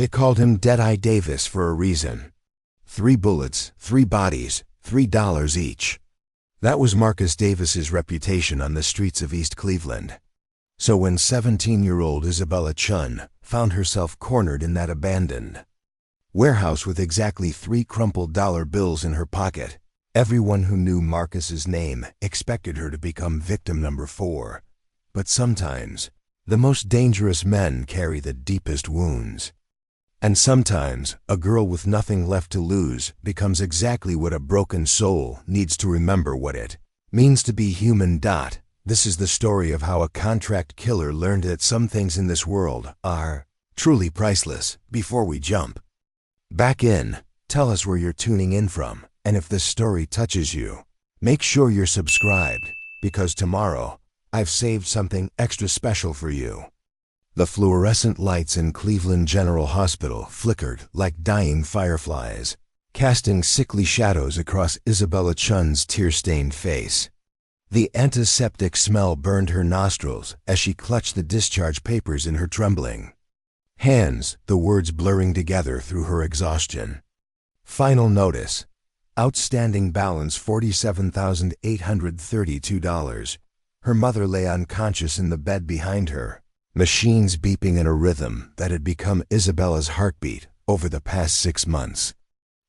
They called him Deadeye Davis for a reason. 3 bullets, 3 bodies, $3 each. That was Marcus Davis's reputation on the streets of East Cleveland. So when 17-year-old Isabella Chun found herself cornered in that abandoned warehouse with exactly 3 crumpled dollar bills in her pocket, everyone who knew Marcus's name expected her to become victim number 4. But sometimes, the most dangerous men carry the deepest wounds. And sometimes, a girl with nothing left to lose becomes exactly what a broken soul needs to remember what it means to be human. This is the story of how a contract killer learned that some things in this world are truly priceless. Before we jump back in, tell us where you're tuning in from, and if this story touches you, make sure you're subscribed, because tomorrow, I've saved something extra special for you. The fluorescent lights in Cleveland General Hospital flickered like dying fireflies, casting sickly shadows across Isabella Chun's tear-stained face. The antiseptic smell burned her nostrils as she clutched the discharge papers in her trembling hands, the words blurring together through her exhaustion. Final notice. Outstanding balance $47,832. Her mother lay unconscious in the bed behind her, machines beeping in a rhythm that had become Isabella's heartbeat over the past 6 months.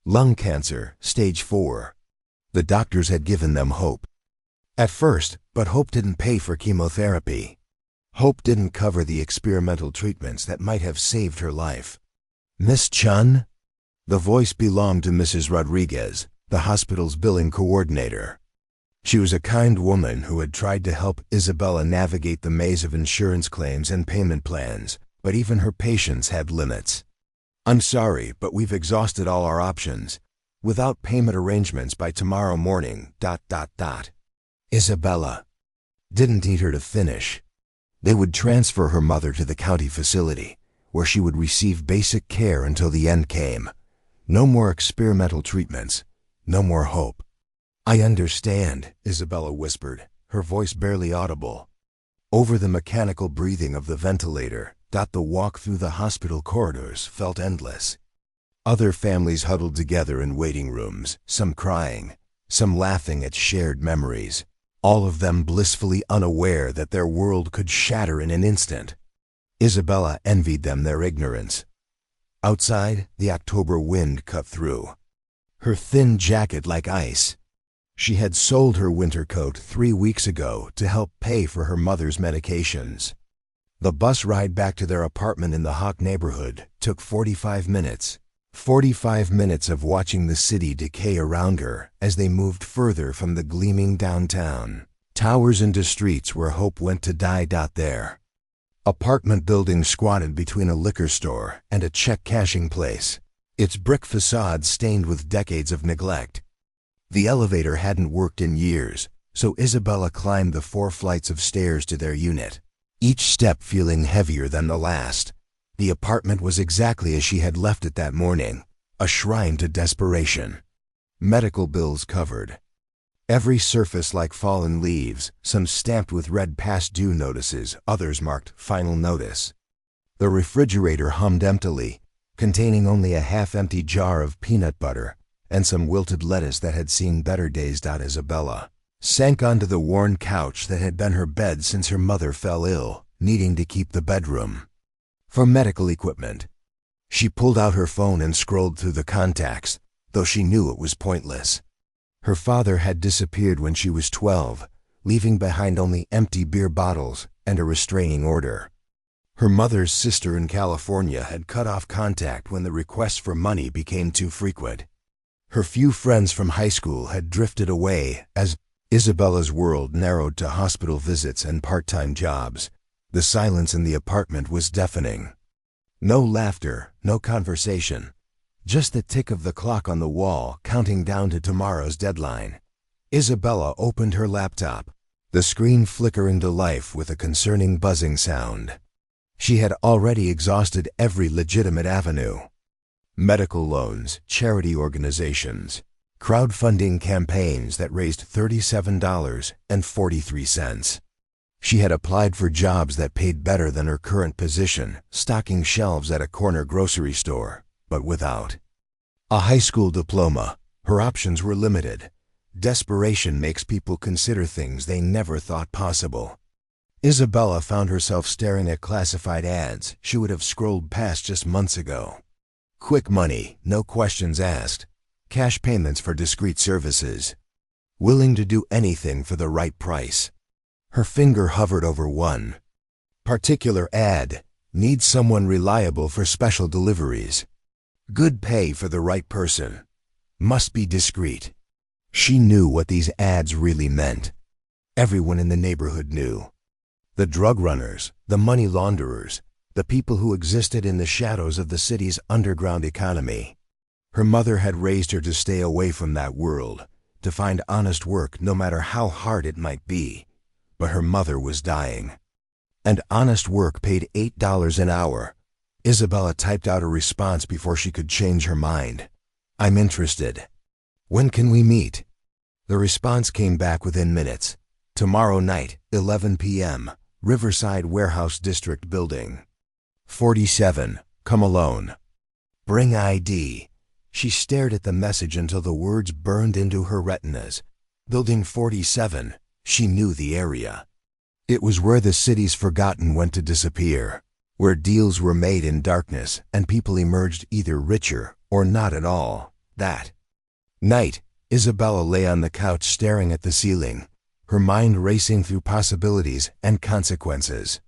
Lung cancer, stage 4. The doctors had given them hope at first, but hope didn't pay for chemotherapy. Hope didn't cover the experimental treatments that might have saved her life. Miss Chun? The voice belonged to Mrs. Rodriguez, the hospital's billing coordinator. She was a kind woman who had tried to help Isabella navigate the maze of insurance claims and payment plans, but even her patience had limits. "I'm sorry, but we've exhausted all our options. Without payment arrangements by tomorrow morning, ... Isabella didn't need her to finish. They would transfer her mother to the county facility, where she would receive basic care until the end came. No more experimental treatments, no more hope. "I understand," Isabella whispered, her voice barely audible. Over the mechanical breathing of the ventilator, the walk through the hospital corridors felt endless. Other families huddled together in waiting rooms, some crying, some laughing at shared memories, all of them blissfully unaware that their world could shatter in an instant. Isabella envied them their ignorance. Outside, the October wind cut through, her thin jacket like ice. She had sold her winter coat 3 weeks ago to help pay for her mother's medications. The bus ride back to their apartment in the Hawk neighborhood took 45 minutes. 45 minutes of watching the city decay around her as they moved further from the gleaming downtown towers into streets where hope went to die. There, apartment buildings squatted between a liquor store and a check-cashing place, its brick facade stained with decades of neglect. The elevator hadn't worked in years, so Isabella climbed the 4 flights of stairs to their unit, each step feeling heavier than the last. The apartment was exactly as she had left it that morning, a shrine to desperation. Medical bills covered. Every surface like fallen leaves, some stamped with red past due notices, others marked final notice. The refrigerator hummed emptily, containing only a half-empty jar of peanut butter and some wilted lettuce that had seen better days. Isabella sank onto the worn couch that had been her bed since her mother fell ill, needing to keep the bedroom for medical equipment. She pulled out her phone and scrolled through the contacts, though she knew it was pointless. Her father had disappeared when she was 12, leaving behind only empty beer bottles and a restraining order. Her mother's sister in California had cut off contact when the requests for money became too frequent. Her few friends from high school had drifted away as Isabella's world narrowed to hospital visits and part-time jobs. The silence in the apartment was deafening. No laughter, no conversation. Just the tick of the clock on the wall, counting down to tomorrow's deadline. Isabella opened her laptop, the screen flickering to life with a concerning buzzing sound. She had already exhausted every legitimate avenue. Medical loans, charity organizations, crowdfunding campaigns that raised $37.43. She had applied for jobs that paid better than her current position, stocking shelves at a corner grocery store, but without a high school diploma. Her options were limited. Desperation makes people consider things they never thought possible. Isabella found herself staring at classified ads she would have scrolled past just months ago. Quick money, no questions asked. Cash payments for discreet services. Willing to do anything for the right price. Her finger hovered over one particular ad. Needs someone reliable for special deliveries. Good pay for the right person. Must be discreet. She knew what these ads really meant. Everyone in the neighborhood knew. The drug runners, the money launderers, the people who existed in the shadows of the city's underground economy. Her mother had raised her to stay away from that world, to find honest work no matter how hard it might be. But her mother was dying. And honest work paid $8 an hour. Isabella typed out a response before she could change her mind. I'm interested. When can we meet? The response came back within minutes. Tomorrow night, 11 p.m., Riverside Warehouse District Building. 47. Come alone. Bring ID. She stared at the message until the words burned into her retinas. Building 47. She knew the area. It was where the city's forgotten went to disappear, where deals were made in darkness and people emerged either richer or not at all. That night, Isabella lay on the couch staring at the ceiling, her mind racing through possibilities and consequences.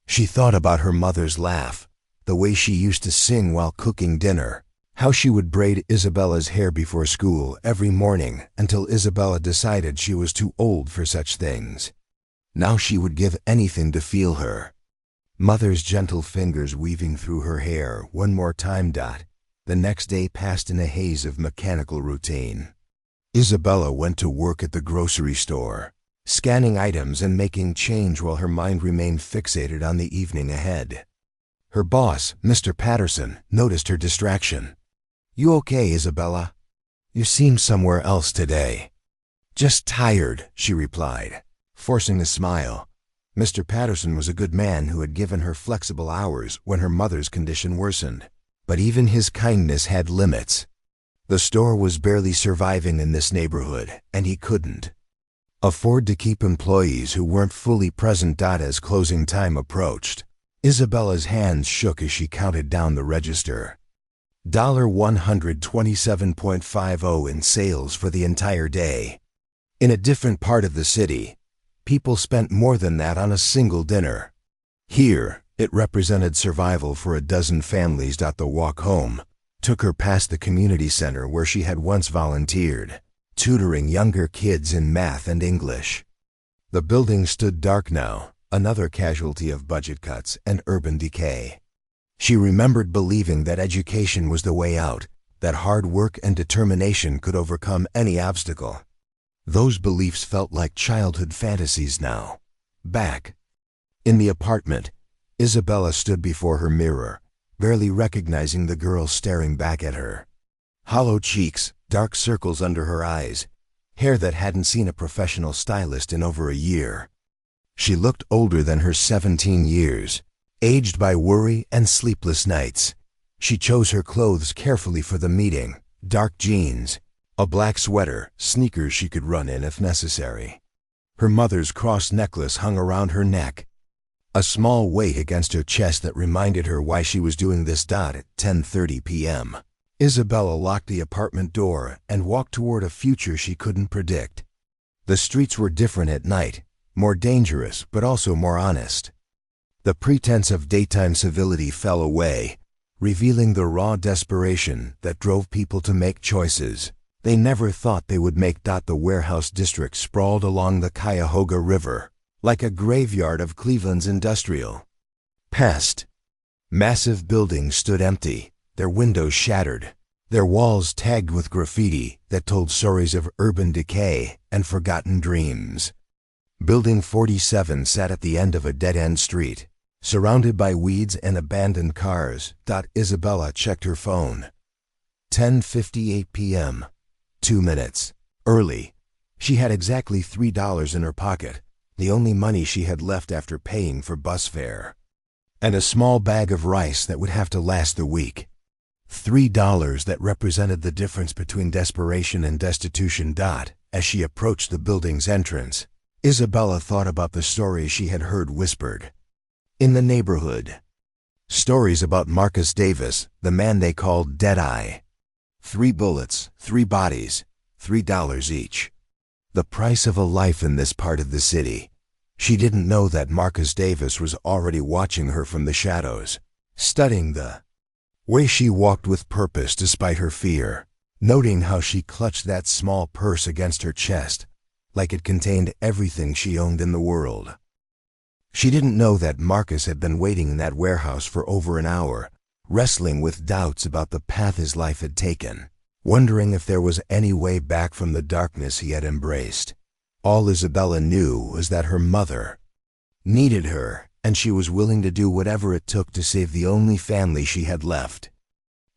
She thought about her mother's laugh, the way she used to sing while cooking dinner, how she would braid Isabella's hair before school every morning until Isabella decided she was too old for such things. Now she would give anything to feel her. Mother's gentle fingers weaving through her hair one more time. The next day passed in a haze of mechanical routine. Isabella went to work at the grocery store, scanning items and making change while her mind remained fixated on the evening ahead. Her boss, Mr. Patterson, noticed her distraction. You okay, Isabella? You seem somewhere else today. Just tired, she replied, forcing a smile. Mr. Patterson was a good man who had given her flexible hours when her mother's condition worsened. But even his kindness had limits. The store was barely surviving in this neighborhood, and he couldn't afford to keep employees who weren't fully present. As closing time approached, Isabella's hands shook as she counted down the register. $127.50 in sales for the entire day. In a different part of the city, people spent more than that on a single dinner. Here, it represented survival for a dozen families. The walk home took her past the community center where she had once volunteered, tutoring younger kids in math and English. The building stood dark now, another casualty of budget cuts and urban decay. She remembered believing that education was the way out, that hard work and determination could overcome any obstacle. Those beliefs felt like childhood fantasies now. Back in the apartment, Isabella stood before her mirror, barely recognizing the girl staring back at her. Hollow cheeks, dark circles under her eyes, hair that hadn't seen a professional stylist in over a year. She looked older than her 17 years, aged by worry and sleepless nights. She chose her clothes carefully for the meeting: dark jeans, a black sweater, sneakers she could run in if necessary. Her mother's cross necklace hung around her neck, a small weight against her chest that reminded her why she was doing this. At 10:30 p.m., Isabella locked the apartment door and walked toward a future she couldn't predict. The streets were different at night, more dangerous but also more honest. The pretense of daytime civility fell away, revealing the raw desperation that drove people to make choices they never thought they would make. The warehouse district sprawled along the Cuyahoga River, like a graveyard of Cleveland's industrial past. Massive buildings stood empty, their windows shattered, their walls tagged with graffiti that told stories of urban decay and forgotten dreams. Building 47 sat at the end of a dead-end street, surrounded by weeds and abandoned cars. Isabella checked her phone. 10:58 p.m. 2 minutes early. She had exactly $3 in her pocket, the only money she had left after paying for bus fare, and a small bag of rice that would have to last the week. $3 that represented the difference between desperation and destitution. As she approached the building's entrance, Isabella thought about the stories she had heard whispered in the neighborhood. Stories about Marcus Davis, the man they called Deadeye. 3 bullets, 3 bodies, $3 each. The price of a life in this part of the city. She didn't know that Marcus Davis was already watching her from the shadows, studying the way she walked with purpose despite her fear, noting how she clutched that small purse against her chest, like it contained everything she owned in the world. She didn't know that Marcus had been waiting in that warehouse for over an hour, wrestling with doubts about the path his life had taken, wondering if there was any way back from the darkness he had embraced. All Isabella knew was that her mother needed her, and she was willing to do whatever it took to save the only family she had left,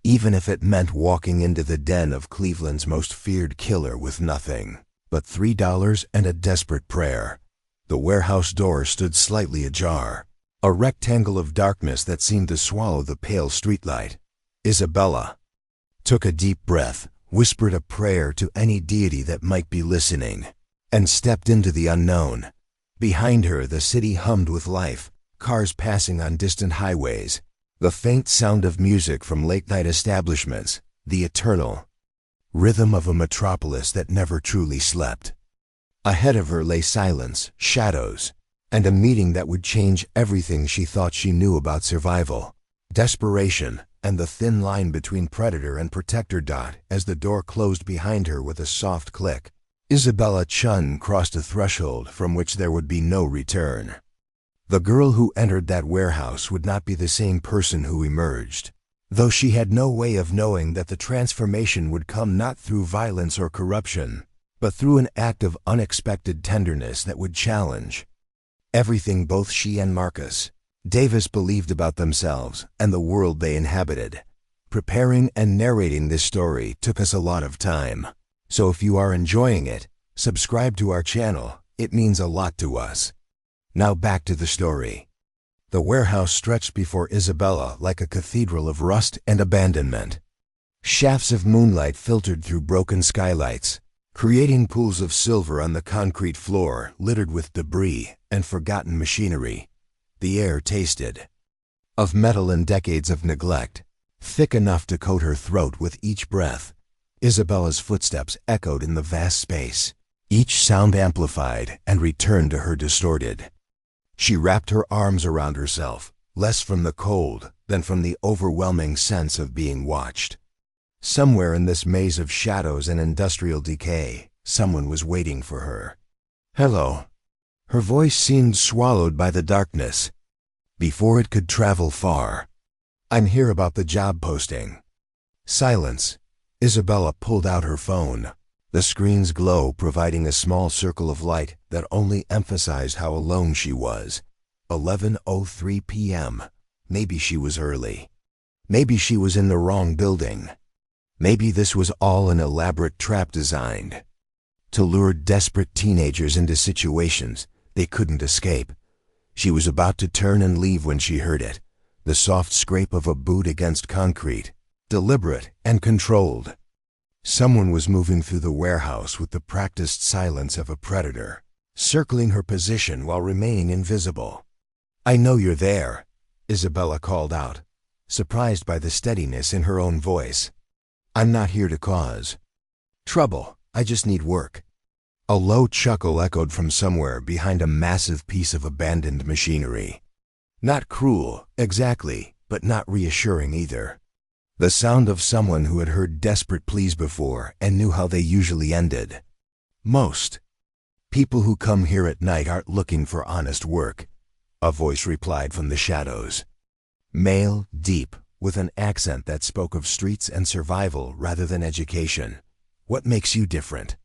even if it meant walking into the den of Cleveland's most feared killer with nothing but $3 and a desperate prayer. The warehouse door stood slightly ajar, a rectangle of darkness that seemed to swallow the pale streetlight. Isabella took a deep breath, whispered a prayer to any deity that might be listening, and stepped into the unknown. Behind her, the city hummed with life, cars passing on distant highways, the faint sound of music from late-night establishments, the eternal rhythm of a metropolis that never truly slept. Ahead of her lay silence, shadows, and a meeting that would change everything she thought she knew about survival, desperation, and the thin line between predator and protector. As the door closed behind her with a soft click, Isabella Chun crossed a threshold from which there would be no return. The girl who entered that warehouse would not be the same person who emerged, though she had no way of knowing that the transformation would come not through violence or corruption, but through an act of unexpected tenderness that would challenge everything both she and Marcus Davis believed about themselves and the world they inhabited. Preparing and narrating this story took us a lot of time, so if you are enjoying it, subscribe to our channel. It means a lot to us. Now back to the story. The warehouse stretched before Isabella like a cathedral of rust and abandonment. Shafts of moonlight filtered through broken skylights, creating pools of silver on the concrete floor littered with debris and forgotten machinery. The air tasted of metal and decades of neglect, thick enough to coat her throat with each breath. Isabella's footsteps echoed in the vast space, each sound amplified and returned to her distorted. She wrapped her arms around herself, less from the cold than from the overwhelming sense of being watched. Somewhere in this maze of shadows and industrial decay, someone was waiting for her. "Hello." Her voice seemed swallowed by the darkness before it could travel far. "I'm here about the job posting." Silence. Isabella pulled out her phone, the screen's glow providing a small circle of light that only emphasized how alone she was. 11:03 p.m. Maybe she was early. Maybe she was in the wrong building. Maybe this was all an elaborate trap designed to lure desperate teenagers into situations they couldn't escape. She was about to turn and leave when she heard it, the soft scrape of a boot against concrete, deliberate and controlled. Someone was moving through the warehouse with the practiced silence of a predator, circling her position while remaining invisible. "I know you're there," Isabella called out, surprised by the steadiness in her own voice. "I'm not here to cause trouble, I just need work." A low chuckle echoed from somewhere behind a massive piece of abandoned machinery. Not cruel, exactly, but not reassuring either. The sound of someone who had heard desperate pleas before and knew how they usually ended. "Most people who come here at night aren't looking for honest work," a voice replied from the shadows. Male, deep, with an accent that spoke of streets and survival rather than education. "What makes you different?"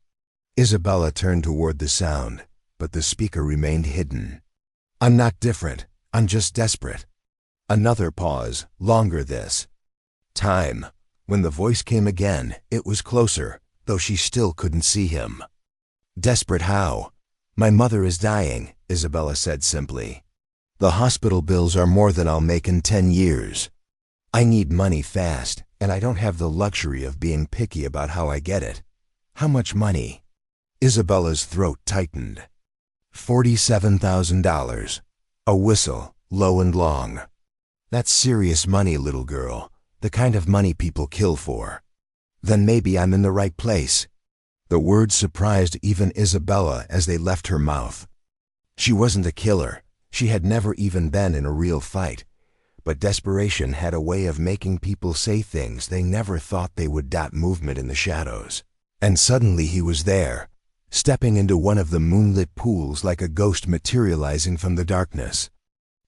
Isabella turned toward the sound, but the speaker remained hidden. "I'm not different, I'm just desperate." Another pause, longer this time. When the voice came again, it was closer, though she still couldn't see him. "Desperate how?" "My mother is dying, Isabella said simply. The hospital bills are more than I'll make in 10 years. I need money fast, and I don't have the luxury of being picky about how I get it. How much money? Isabella's throat tightened. $47,000. A whistle, low and long. That's serious money, little girl. The kind of money people kill for. Then maybe I'm in the right place. The words surprised even Isabella as they left her mouth. She wasn't a killer. She had never even been in a real fight. But desperation had a way of making people say things they never thought they would. Movement in the shadows. And suddenly he was there, stepping into one of the moonlit pools like a ghost materializing from the darkness.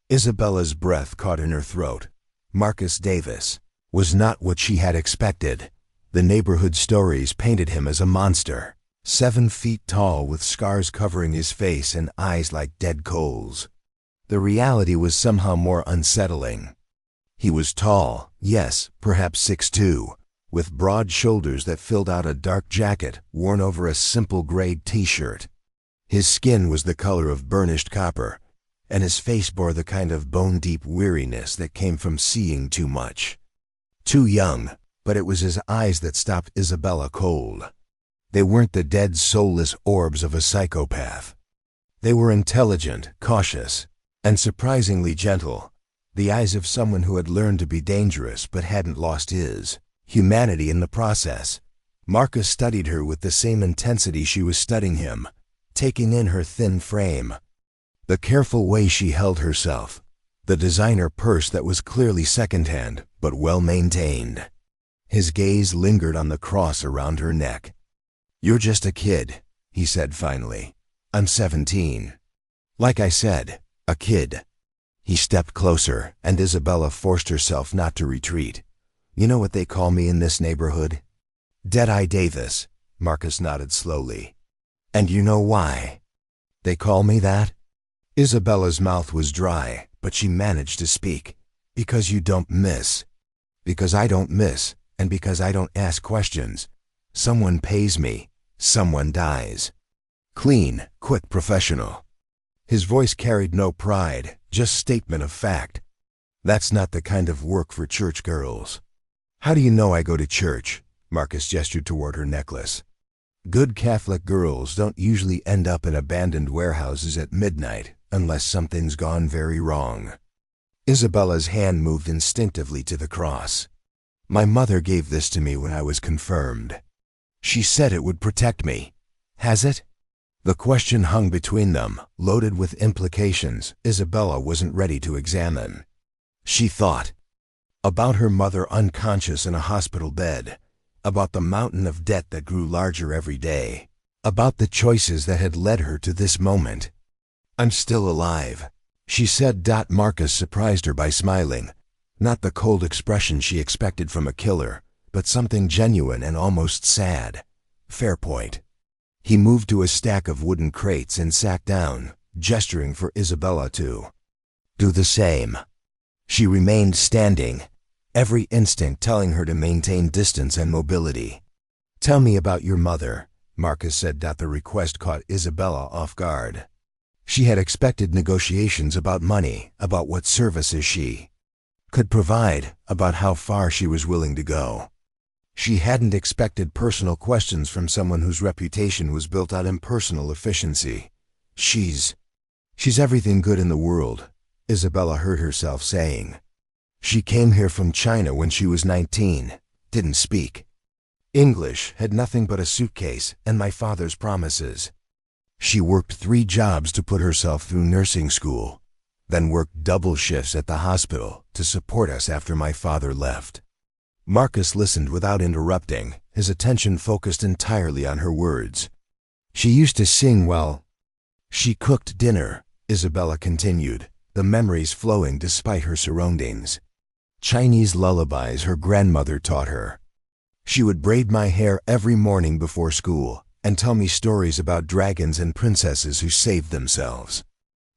Isabella's breath caught in her throat. Marcus Davis was not what she had expected. The neighborhood stories painted him as a monster, 7 feet tall with scars covering his face and eyes like dead coals. The reality was somehow more unsettling. He was tall, yes, perhaps 6'2", with broad shoulders that filled out a dark jacket worn over a simple gray t-shirt. His skin was the color of burnished copper, and his face bore the kind of bone-deep weariness that came from seeing too much. Too young, but it was his eyes that stopped Isabella cold. They weren't the dead, soulless orbs of a psychopath. They were intelligent, cautious, and surprisingly gentle, the eyes of someone who had learned to be dangerous but hadn't lost his humanity in the process. Marcus studied her with the same intensity she was studying him, taking in her thin frame. The careful way she held herself, the designer purse that was clearly secondhand but well-maintained. His gaze lingered on the cross around her neck. "You're just a kid," he said finally. "I'm 17. Like I said, a kid." He stepped closer, and Isabella forced herself not to retreat. "You know what they call me in this neighborhood?" "Dead-Eye Davis," Marcus nodded slowly. "And you know why they call me that?" Isabella's mouth was dry, but she managed to speak. "Because you don't miss. Because I don't miss, and because I don't ask questions. Someone pays me, someone dies. Clean, quick, professional." His voice carried no pride, just statement of fact. "That's not the kind of work for church girls." "How do you know I go to church?" Marcus gestured toward her necklace. "Good Catholic girls don't usually end up in abandoned warehouses at midnight unless something's gone very wrong." Isabella's hand moved instinctively to the cross. "My mother gave this to me when I was confirmed. She said it would protect me. Has it?" The question hung between them, loaded with implications Isabella wasn't ready to examine. She thought about her mother unconscious in a hospital bed, about the mountain of debt that grew larger every day, about the choices that had led her to this moment. "I'm still alive," she said. Marcus surprised her by smiling, not the cold expression she expected from a killer, but something genuine and almost sad. "Fair point." He moved to a stack of wooden crates and sat down, gesturing for Isabella to do the same. She remained standing, every instinct telling her to maintain distance and mobility. "Tell me about your mother," Marcus said. The request caught Isabella off guard. She had expected negotiations about money, about what services she could provide, about how far she was willing to go. She hadn't expected personal questions from someone whose reputation was built on impersonal efficiency. She's everything good in the world," Isabella heard herself saying. "She came here from China when she was 19, didn't speak English, had nothing but a suitcase and my father's promises. She worked 3 jobs to put herself through nursing school, then worked double shifts at the hospital to support us after my father left." Marcus listened without interrupting, his attention focused entirely on her words. "She used to sing while she cooked dinner," Isabella continued, the memories flowing despite her surroundings. "Chinese lullabies her grandmother taught her. She would braid my hair every morning before school and tell me stories about dragons and princesses who saved themselves.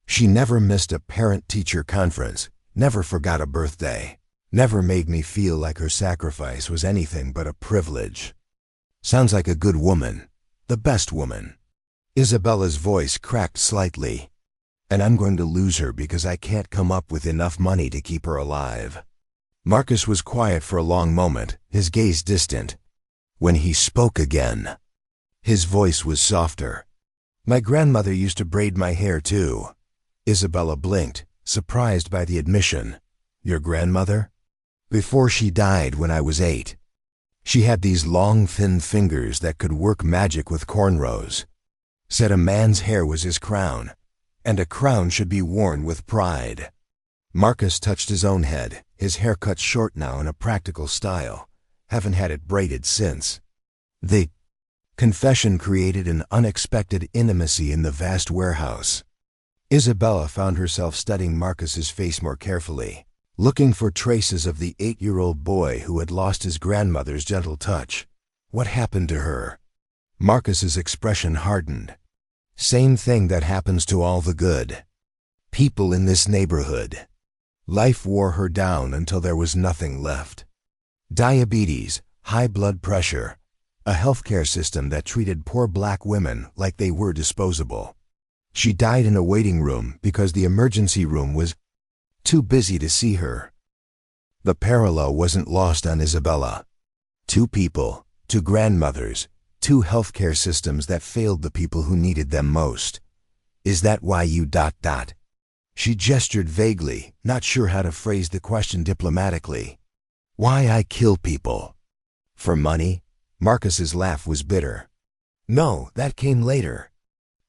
She never missed a parent-teacher conference, never forgot a birthday, never made me feel like her sacrifice was anything but a privilege. Sounds like a good woman, the best woman." Isabella's voice cracked slightly. And I'm going to lose her because I can't come up with enough money to keep her alive." Marcus was quiet for a long moment, his gaze distant. When he spoke again, his voice was softer. "My grandmother used to braid my hair too." Isabella blinked, surprised by the admission. "Your grandmother?" "Before she died when I was 8. She had these long, thin fingers that could work magic with cornrows. Said a man's hair was his crown, and a crown should be worn with pride." Marcus touched his own head, his hair cut short now in a practical style. "Haven't had it braided since." The confession created an unexpected intimacy in the vast warehouse. Isabella found herself studying Marcus's face more carefully, looking for traces of the 8-year-old boy who had lost his grandmother's gentle touch. What happened to her? Marcus's expression hardened. "Same thing that happens to all the good people in this neighborhood. Life wore her down until there was nothing left. Diabetes, high blood pressure, a healthcare system that treated poor black women like they were disposable. She died in a waiting room because the emergency room was too busy to see her." The parallel wasn't lost on Isabella. 2 people, 2 grandmothers, 2 healthcare systems that failed the people who needed them most. "Is that why you ... She gestured vaguely, not sure how to phrase the question diplomatically. "Why I kill people? For money?" Marcus's laugh was bitter. "No, that came later.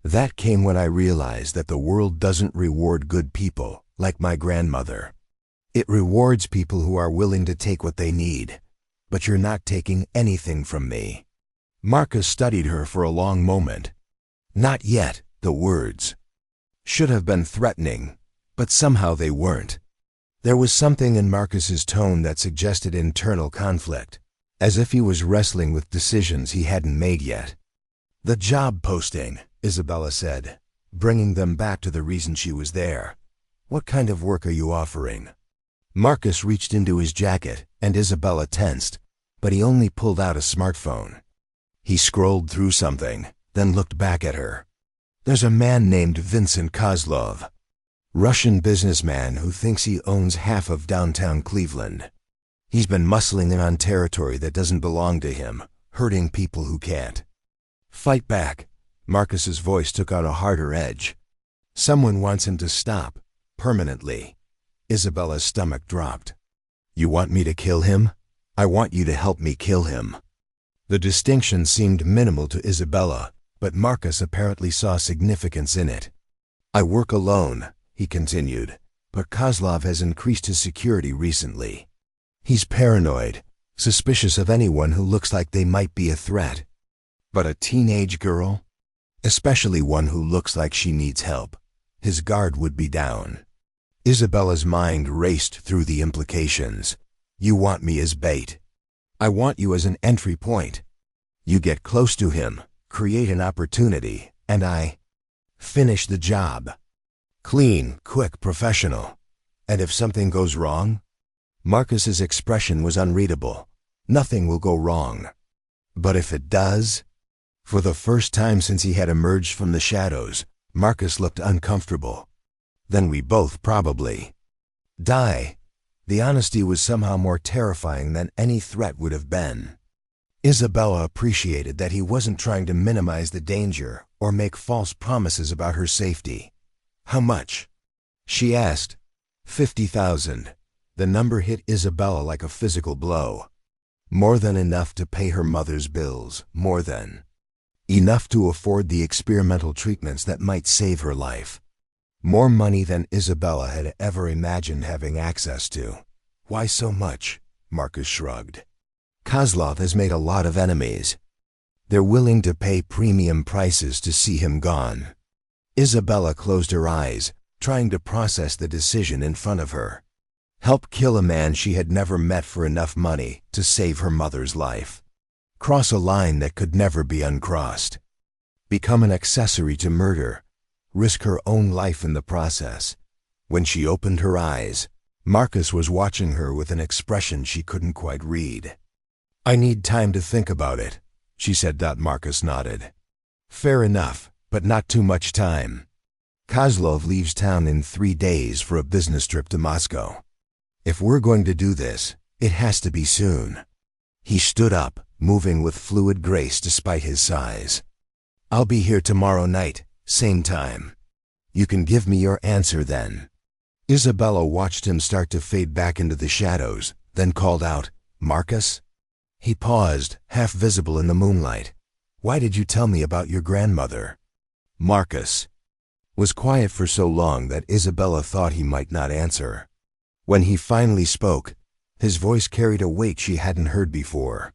That came when I realized that the world doesn't reward good people, like my grandmother. It rewards people who are willing to take what they need. But you're not taking anything from me." Marcus studied her for a long moment. "Not yet," the words should have been threatening, but somehow they weren't. There was something in Marcus's tone that suggested internal conflict, as if he was wrestling with decisions he hadn't made yet. "The job posting," Isabella said, bringing them back to the reason she was there. "What kind of work are you offering?" Marcus reached into his jacket, and Isabella tensed, but he only pulled out a smartphone. He scrolled through something, then looked back at her. "There's a man named Vincent Kozlov, Russian businessman who thinks he owns half of downtown Cleveland. He's been muscling in on territory that doesn't belong to him, hurting people who can't fight back." Marcus's voice took on a harder edge. "Someone wants him to stop, permanently." Isabella's stomach dropped. "You want me to kill him? I want you to help me kill him." The distinction seemed minimal to Isabella, but Marcus apparently saw significance in it. "I work alone," he continued, "but Kozlov has increased his security recently. He's paranoid, suspicious of anyone who looks like they might be a threat. But a teenage girl, especially one who looks like she needs help, his guard would be down." Isabella's mind raced through the implications. "You want me as bait. I want you as an entry point. You get close to him, create an opportunity, and I finish the job. Clean, quick, professional. And if something goes wrong?" Marcus's expression was unreadable. "Nothing will go wrong." "But if it does?" For the first time since he had emerged from the shadows, Marcus looked uncomfortable. "Then we both probably die." The honesty was somehow more terrifying than any threat would have been. Isabella appreciated that he wasn't trying to minimize the danger or make false promises about her safety. "How much?" she asked. 50,000. The number hit Isabella like a physical blow. More than enough to pay her mother's bills, more than enough to afford the experimental treatments that might save her life. More money than Isabella had ever imagined having access to. "Why so much?" Marcus shrugged. "Kozlov has made a lot of enemies. They're willing to pay premium prices to see him gone." Isabella closed her eyes, trying to process the decision in front of her. Help kill a man she had never met for enough money to save her mother's life. Cross a line that could never be uncrossed. Become an accessory to murder. Risk her own life in the process. When she opened her eyes, Marcus was watching her with an expression she couldn't quite read. "I need time to think about it," she said. Marcus nodded. "Fair enough, but not too much time." Kozlov leaves town in 3 days for a business trip to Moscow. If we're going to do this, it has to be soon. He stood up, moving with fluid grace despite his size. I'll be here tomorrow night, same time. You can give me your answer then. Isabella watched him start to fade back into the shadows, then called out, Marcus? He paused, half visible in the moonlight. Why did you tell me about your grandmother? Marcus was quiet for so long that Isabella thought he might not answer. When he finally spoke, his voice carried a weight she hadn't heard before.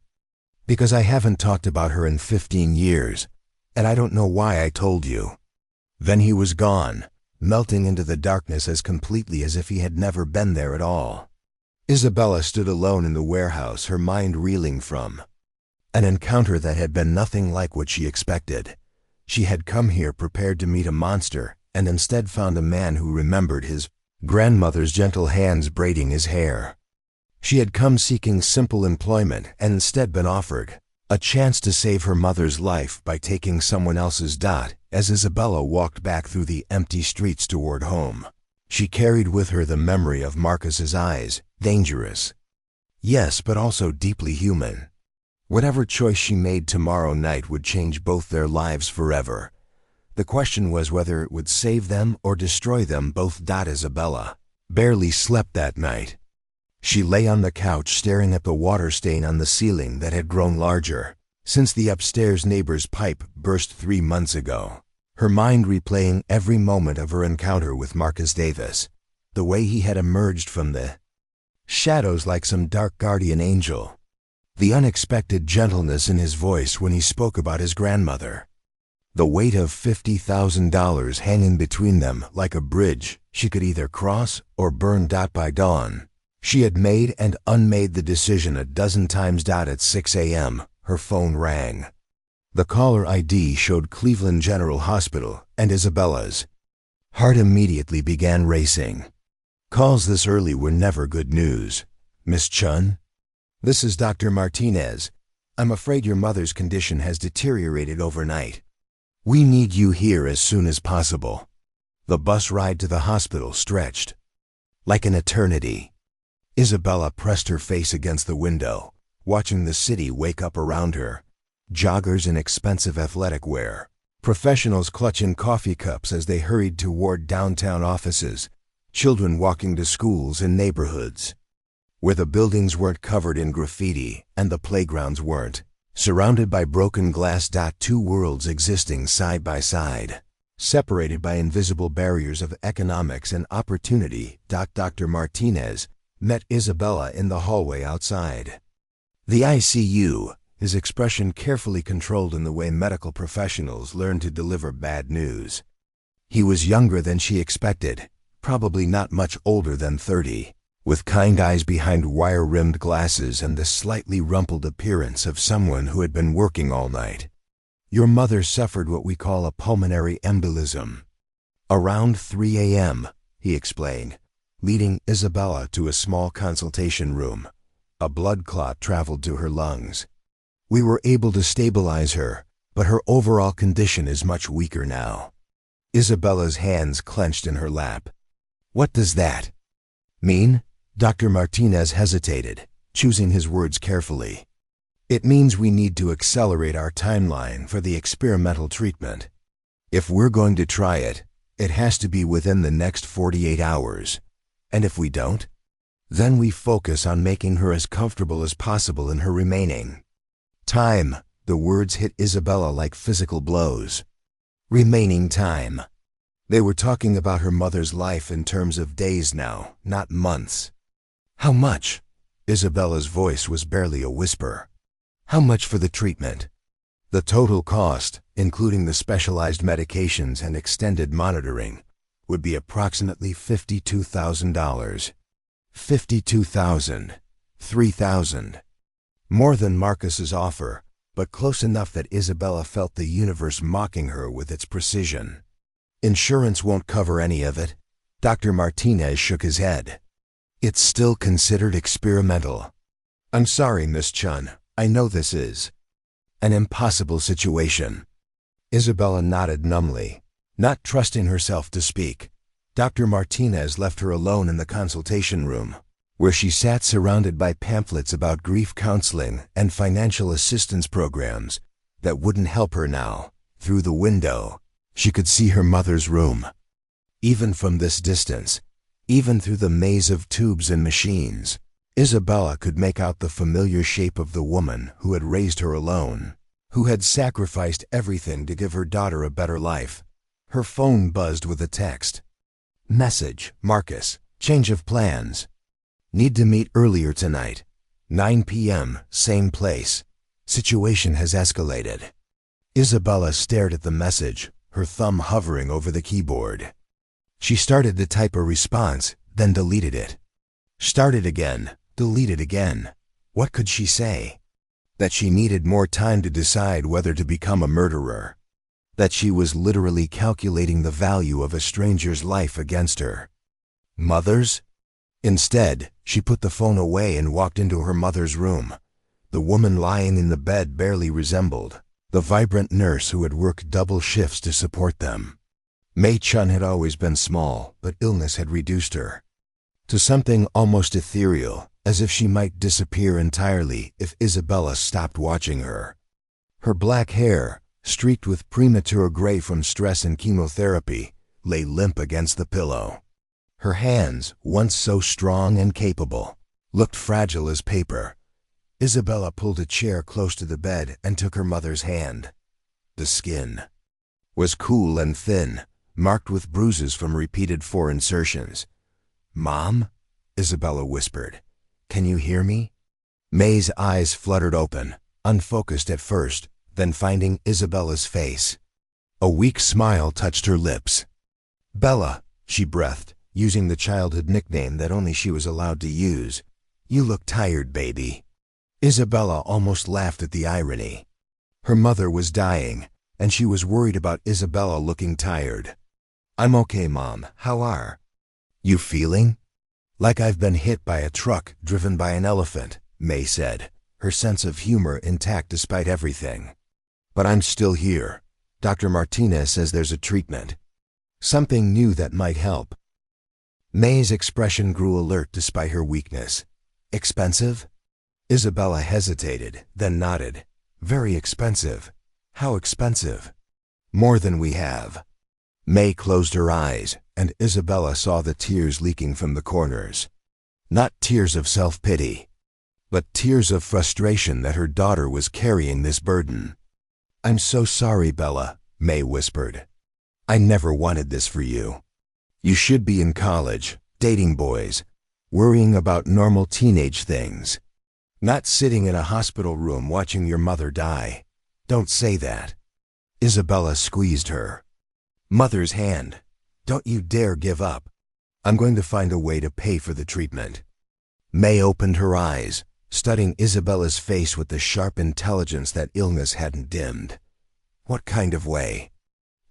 Because I haven't talked about her in 15 years, and I don't know why I told you. Then he was gone, melting into the darkness as completely as if he had never been there at all. Isabella stood alone in the warehouse, her mind reeling from an encounter that had been nothing like what she expected. She had come here prepared to meet a monster, and instead found a man who remembered his grandmother's gentle hands braiding his hair. She had come seeking simple employment and instead been offered a chance to save her mother's life by taking someone else's dot. As Isabella walked back through the empty streets toward home, she carried with her the memory of Marcus's eyes, dangerous. Yes, but also deeply human. Whatever choice she made tomorrow night would change both their lives forever. The question was whether it would save them or destroy them both. Isabella barely slept that night. She lay on the couch staring at the water stain on the ceiling that had grown larger since the upstairs neighbor's pipe burst 3 months ago, her mind replaying every moment of her encounter with Marcus Davis, the way he had emerged from the shadows like some dark guardian angel, the unexpected gentleness in his voice when he spoke about his grandmother, the weight of $50,000 hanging between them like a bridge she could either cross or burn. By dawn, she had made and unmade the decision a dozen times. At 6 a.m., her phone rang. The caller ID showed Cleveland General Hospital, and Isabella's heart immediately began racing. Calls this early were never good news. Miss Chun? This is Dr. Martinez. I'm afraid your mother's condition has deteriorated overnight. We need you here as soon as possible. The bus ride to the hospital stretched like an eternity. Isabella pressed her face against the window, watching the city wake up around her. Joggers in expensive athletic wear, professionals clutching coffee cups as they hurried toward downtown offices, children walking to schools in neighborhoods where the buildings weren't covered in graffiti and the playgrounds weren't, surrounded by broken glass. 2 worlds existing side by side, separated by invisible barriers of economics and opportunity. Dr. Martinez met Isabella in the hallway outside the ICU, his expression carefully controlled in the way medical professionals learn to deliver bad news. He was younger than she expected, probably not much older than 30, with kind eyes behind wire-rimmed glasses and the slightly rumpled appearance of someone who had been working all night. Your mother suffered what we call a pulmonary embolism. Around 3 a.m., he explained, leading Isabella to a small consultation room. A blood clot traveled to her lungs. We were able to stabilize her, but her overall condition is much weaker now. Isabella's hands clenched in her lap. What does that mean? Dr. Martinez hesitated, choosing his words carefully. It means we need to accelerate our timeline for the experimental treatment. If we're going to try it, it has to be within the next 48 hours. And if we don't, then we focus on making her as comfortable as possible in her remaining time. The words hit Isabella like physical blows. Remaining time. They were talking about her mother's life in terms of days now, not months. How much? Isabella's voice was barely a whisper. How much for the treatment? The total cost, including the specialized medications and extended monitoring, would be approximately $52,000. 52,000. 3,000. More than Marcus's offer, but close enough that Isabella felt the universe mocking her with its precision. Insurance won't cover any of it. Dr. Martinez shook his head. It's still considered experimental. I'm sorry, Miss Chun. I know this is an impossible situation. Isabella nodded numbly. Not trusting herself to speak, Dr. Martinez left her alone in the consultation room, where she sat surrounded by pamphlets about grief counseling and financial assistance programs that wouldn't help her now. Through the window, she could see her mother's room. Even from this distance, even through the maze of tubes and machines, Isabella could make out the familiar shape of the woman who had raised her alone, who had sacrificed everything to give her daughter a better life. Her phone buzzed with a text. Message, Marcus, change of plans. Need to meet earlier tonight. 9 p.m., same place. Situation has escalated. Isabella stared at the message, her thumb hovering over the keyboard. She started to type a response, then deleted it. Started again, deleted again. What could she say? That she needed more time to decide whether to become a murderer. That she was literally calculating the value of a stranger's life against her. Mother's? Instead, she put the phone away and walked into her mother's room. The woman lying in the bed barely resembled the vibrant nurse who had worked double shifts to support them. Mei Chun had always been small, but illness had reduced her to something almost ethereal, as if she might disappear entirely if Isabella stopped watching her. Her black hair, streaked with premature gray from stress and chemotherapy, lay limp against the pillow. Her hands, once so strong and capable, looked fragile as paper. Isabella pulled a chair close to the bed and took her mother's hand. The skin was cool and thin, marked with bruises from repeated 4 insertions. "Mom?" Isabella whispered. "Can you hear me?" May's eyes fluttered open, unfocused at first, then finding Isabella's face. A weak smile touched her lips. "Bella," she breathed, using the childhood nickname that only she was allowed to use. "You look tired, baby." Isabella almost laughed at the irony. Her mother was dying, and she was worried about Isabella looking tired. "I'm okay, Mom. How are you feeling?" "Like I've been hit by a truck driven by an elephant," May said, her sense of humor intact despite everything. "But I'm still here. Dr. Martinez says there's a treatment. Something new that might help." May's expression grew alert despite her weakness. "Expensive?" Isabella hesitated, then nodded. "Very expensive." "How expensive?" "More than we have." May closed her eyes, and Isabella saw the tears leaking from the corners. Not tears of self-pity, but tears of frustration that her daughter was carrying this burden. "I'm so sorry, Bella," May whispered. "I never wanted this for you. You should be in college, dating boys, worrying about normal teenage things. Not sitting in a hospital room watching your mother die. Don't say that." Isabella squeezed her mother's hand. "Don't you dare give up. I'm going to find a way to pay for the treatment." May opened her eyes, studying Isabella's face with the sharp intelligence that illness hadn't dimmed. "What kind of way?"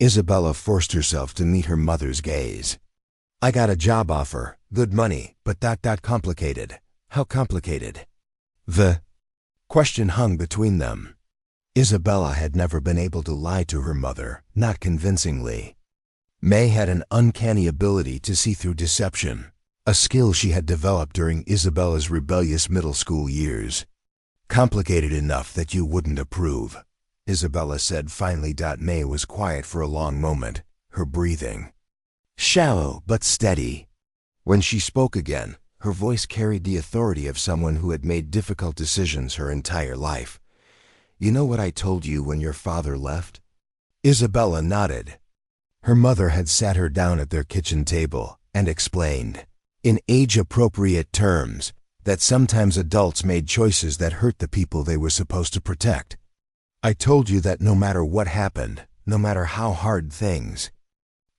Isabella forced herself to meet her mother's gaze. "I got a job offer, good money, but complicated." "How complicated?" The question hung between them. Isabella had never been able to lie to her mother, not convincingly. May had an uncanny ability to see through deception, a skill she had developed during Isabella's rebellious middle school years. "Complicated enough that you wouldn't approve," Isabella said finally. May was quiet for a long moment, her breathing shallow but steady. When she spoke again, her voice carried the authority of someone who had made difficult decisions her entire life. "You know what I told you when your father left?" Isabella nodded. Her mother had sat her down at their kitchen table and explained, in age-appropriate terms, that sometimes adults made choices that hurt the people they were supposed to protect. "I told you that no matter what happened, no matter how hard things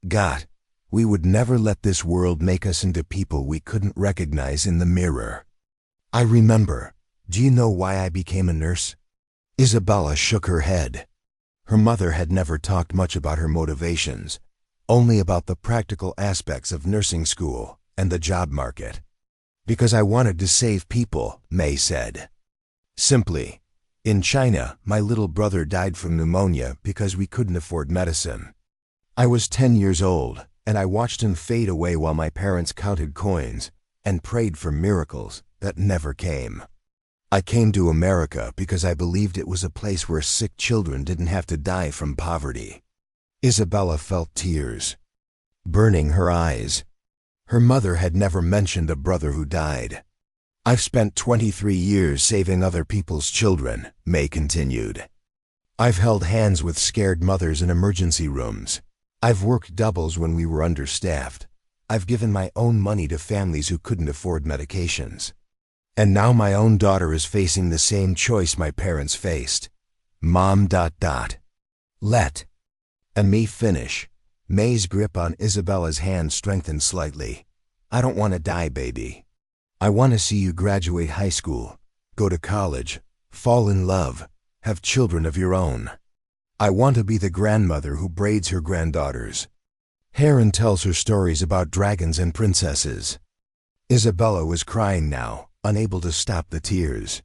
got, we would never let this world make us into people we couldn't recognize in the mirror." "I remember. Do you know why I became a nurse?" Isabella shook her head. Her mother had never talked much about her motivations, only about the practical aspects of nursing school and the job market. "Because I wanted to save people," May said. Simply, "In China, my little brother died from pneumonia because we couldn't afford medicine. I was 10 years old, and I watched him fade away while my parents counted coins and prayed for miracles that never came. I came to America because I believed it was a place where sick children didn't have to die from poverty. Isabella felt tears burning her eyes. Her mother had never mentioned a brother who died. I've spent 23 years saving other people's children, May continued. I've held hands with scared mothers in emergency rooms. I've worked doubles when we were understaffed. I've given my own money to families who couldn't afford medications. And now my own daughter is facing the same choice my parents faced. Mom. Let me finish. May's grip on Isabella's hand strengthened slightly. I don't want to die, baby. I want to see you graduate high school, go to college, fall in love, have children of your own. I want to be the grandmother who braids her granddaughters' hair and tells her stories about dragons and princesses. Isabella was crying now, unable to stop the tears.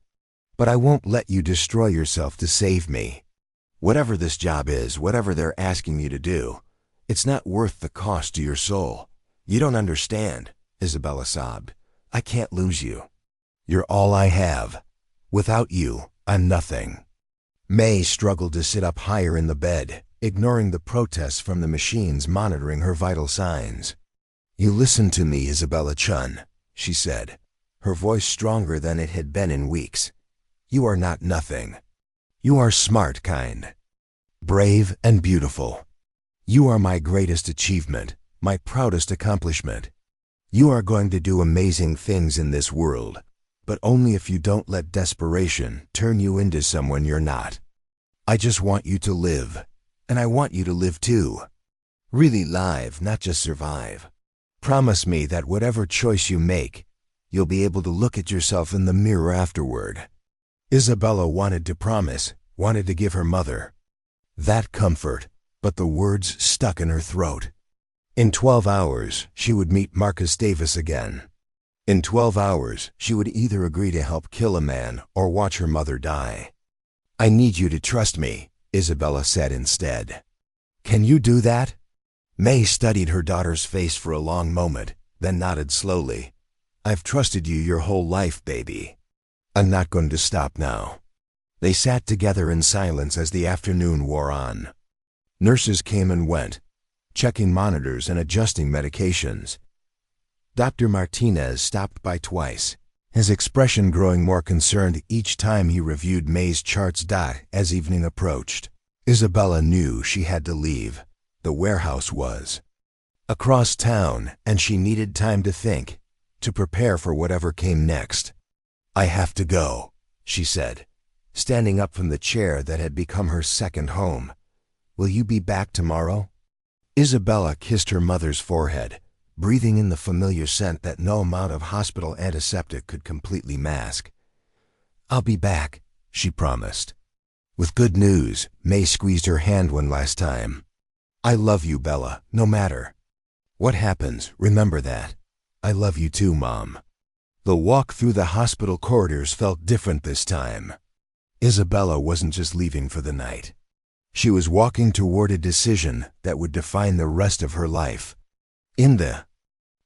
But I won't let you destroy yourself to save me. Whatever this job is, whatever they're asking you to do, it's not worth the cost to your soul. You don't understand, Isabella sobbed. I can't lose you. You're all I have. Without you, I'm nothing. May struggled to sit up higher in the bed, ignoring the protests from the machines monitoring her vital signs. You listen to me, Isabella Chun, she said, her voice stronger than it had been in weeks. You are not nothing. You are smart, kind, brave, and beautiful. You are my greatest achievement, my proudest accomplishment. You are going to do amazing things in this world, but only if you don't let desperation turn you into someone you're not. I just want you to live, and I want you to live too. Really live, not just survive. Promise me that whatever choice you make, you'll be able to look at yourself in the mirror afterward. Isabella wanted to promise, wanted to give her mother that comfort, but the words stuck in her throat. In 12 hours, she would meet Marcus Davis again. In 12 hours, she would either agree to help kill a man or watch her mother die. I need you to trust me, Isabella said instead. Can you do that? May studied her daughter's face for a long moment, then nodded slowly. I've trusted you your whole life, baby. I'm not going to stop now. They sat together in silence as the afternoon wore on. Nurses came and went, checking monitors and adjusting medications. Dr. Martinez stopped by twice, his expression growing more concerned each time he reviewed May's charts. As evening approached, Isabella knew she had to leave. The warehouse was across town, and she needed time to think, to prepare for whatever came next. I have to go, she said, standing up from the chair that had become her second home. Will you be back tomorrow? Isabella kissed her mother's forehead, breathing in the familiar scent that no amount of hospital antiseptic could completely mask. I'll be back, she promised. With good news, May squeezed her hand one last time. I love you, Bella, no matter what happens, remember that. I love you too, Mom. The walk through the hospital corridors felt different this time. Isabella wasn't just leaving for the night. She was walking toward a decision that would define the rest of her life. In the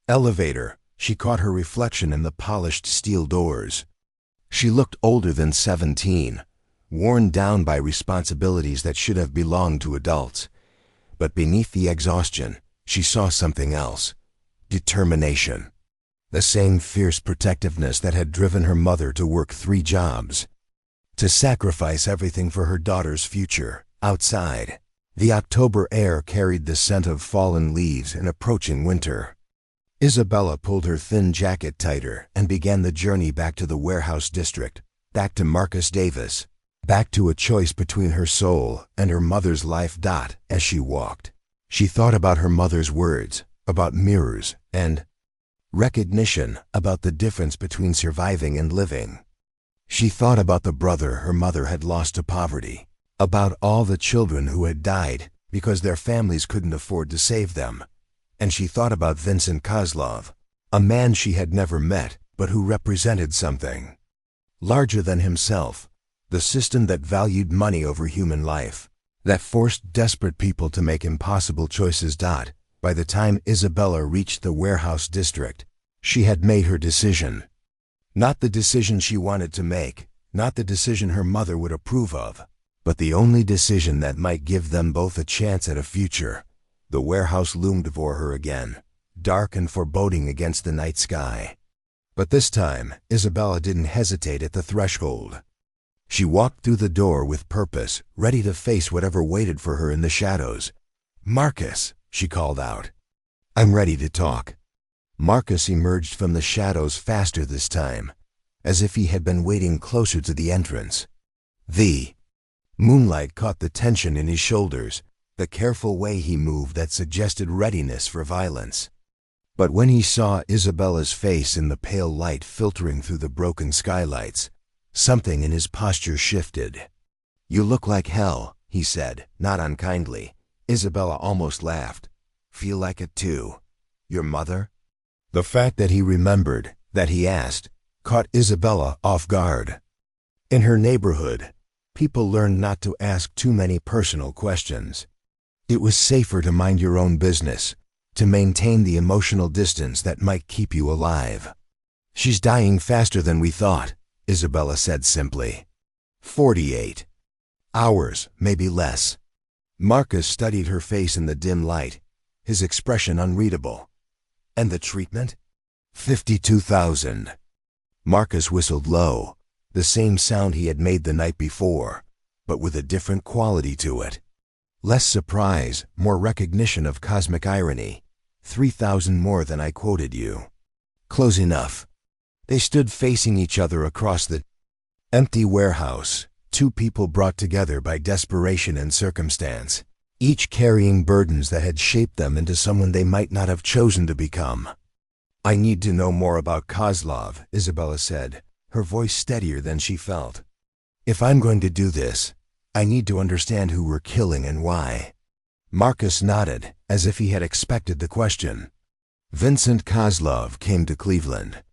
elevator, she caught her reflection in the polished steel doors. She looked older than 17, worn down by responsibilities that should have belonged to adults. But beneath the exhaustion, she saw something else. Determination. The same fierce protectiveness that had driven her mother to work 3 jobs. To sacrifice everything for her daughter's future. Outside, the October air carried the scent of fallen leaves and approaching winter. Isabella pulled her thin jacket tighter and began the journey back to the warehouse district, back to Marcus Davis, back to a choice between her soul and her mother's life. As she walked, she thought about her mother's words, about mirrors, and recognition, about the difference between surviving and living. She thought about the brother her mother had lost to poverty, about all the children who had died because their families couldn't afford to save them. And she thought about Vincent Kozlov, a man she had never met but who represented something larger than himself, the system that valued money over human life, that forced desperate people to make impossible choices. By the time Isabella reached the warehouse district, she had made her decision. Not the decision she wanted to make, not the decision her mother would approve of, but the only decision that might give them both a chance at a future. The warehouse loomed before her again, dark and foreboding against the night sky. But this time, Isabella didn't hesitate at the threshold. She walked through the door with purpose, ready to face whatever waited for her in the shadows. "Marcus," she called out. "I'm ready to talk." Marcus emerged from the shadows faster this time, as if he had been waiting closer to the entrance. The moonlight caught the tension in his shoulders, the careful way he moved that suggested readiness for violence. But when he saw Isabella's face in the pale light filtering through the broken skylights, something in his posture shifted. "You look like hell," he said, not unkindly. Isabella almost laughed. "Feel like it too. Your mother?" The fact that he remembered, that he asked, caught Isabella off guard. In her neighborhood, people learned not to ask too many personal questions. It was safer to mind your own business, to maintain the emotional distance that might keep you alive. "She's dying faster than we thought," Isabella said simply. 48 hours, maybe less. Marcus studied her face in the dim light, his expression unreadable. "And the treatment?" 52,000. Marcus whistled low, the same sound he had made the night before, but with a different quality to it. Less surprise, more recognition of cosmic irony. 3,000 more than I quoted you. Close enough. They stood facing each other across the empty warehouse, two people brought together by desperation and circumstance, each carrying burdens that had shaped them into someone they might not have chosen to become. "I need to know more about Kozlov," Isabella said, her voice steadier than she felt. "If I'm going to do this, I need to understand who we're killing and why." Marcus nodded, as if he had expected the question. "Vincent Kozlov came to Cleveland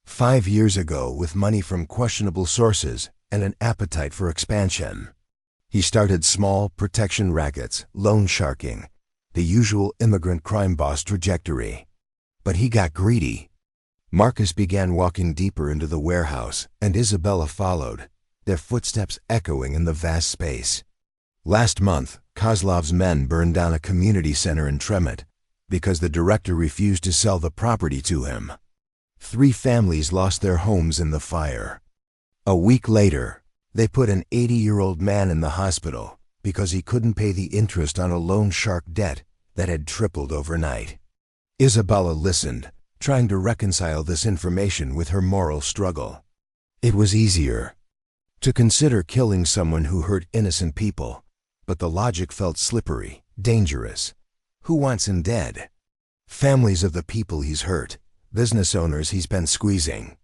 5 years ago with money from questionable sources and an appetite for expansion. He started small protection rackets, loan sharking, the usual immigrant crime boss trajectory. But he got greedy." Marcus began walking deeper into the warehouse, and Isabella followed, their footsteps echoing in the vast space. Last month, Kozlov's men burned down a community center in Tremont because the director refused to sell the property to him. 3 families lost their homes in the fire. A week later, they put an 80-year-old man in the hospital because he couldn't pay the interest on a loan shark debt that had tripled overnight. Isabella listened, trying to reconcile this information with her moral struggle. It was easier to consider killing someone who hurt innocent people, but the logic felt slippery, dangerous. Who wants him dead? Families of the people he's hurt, business owners he's been squeezing,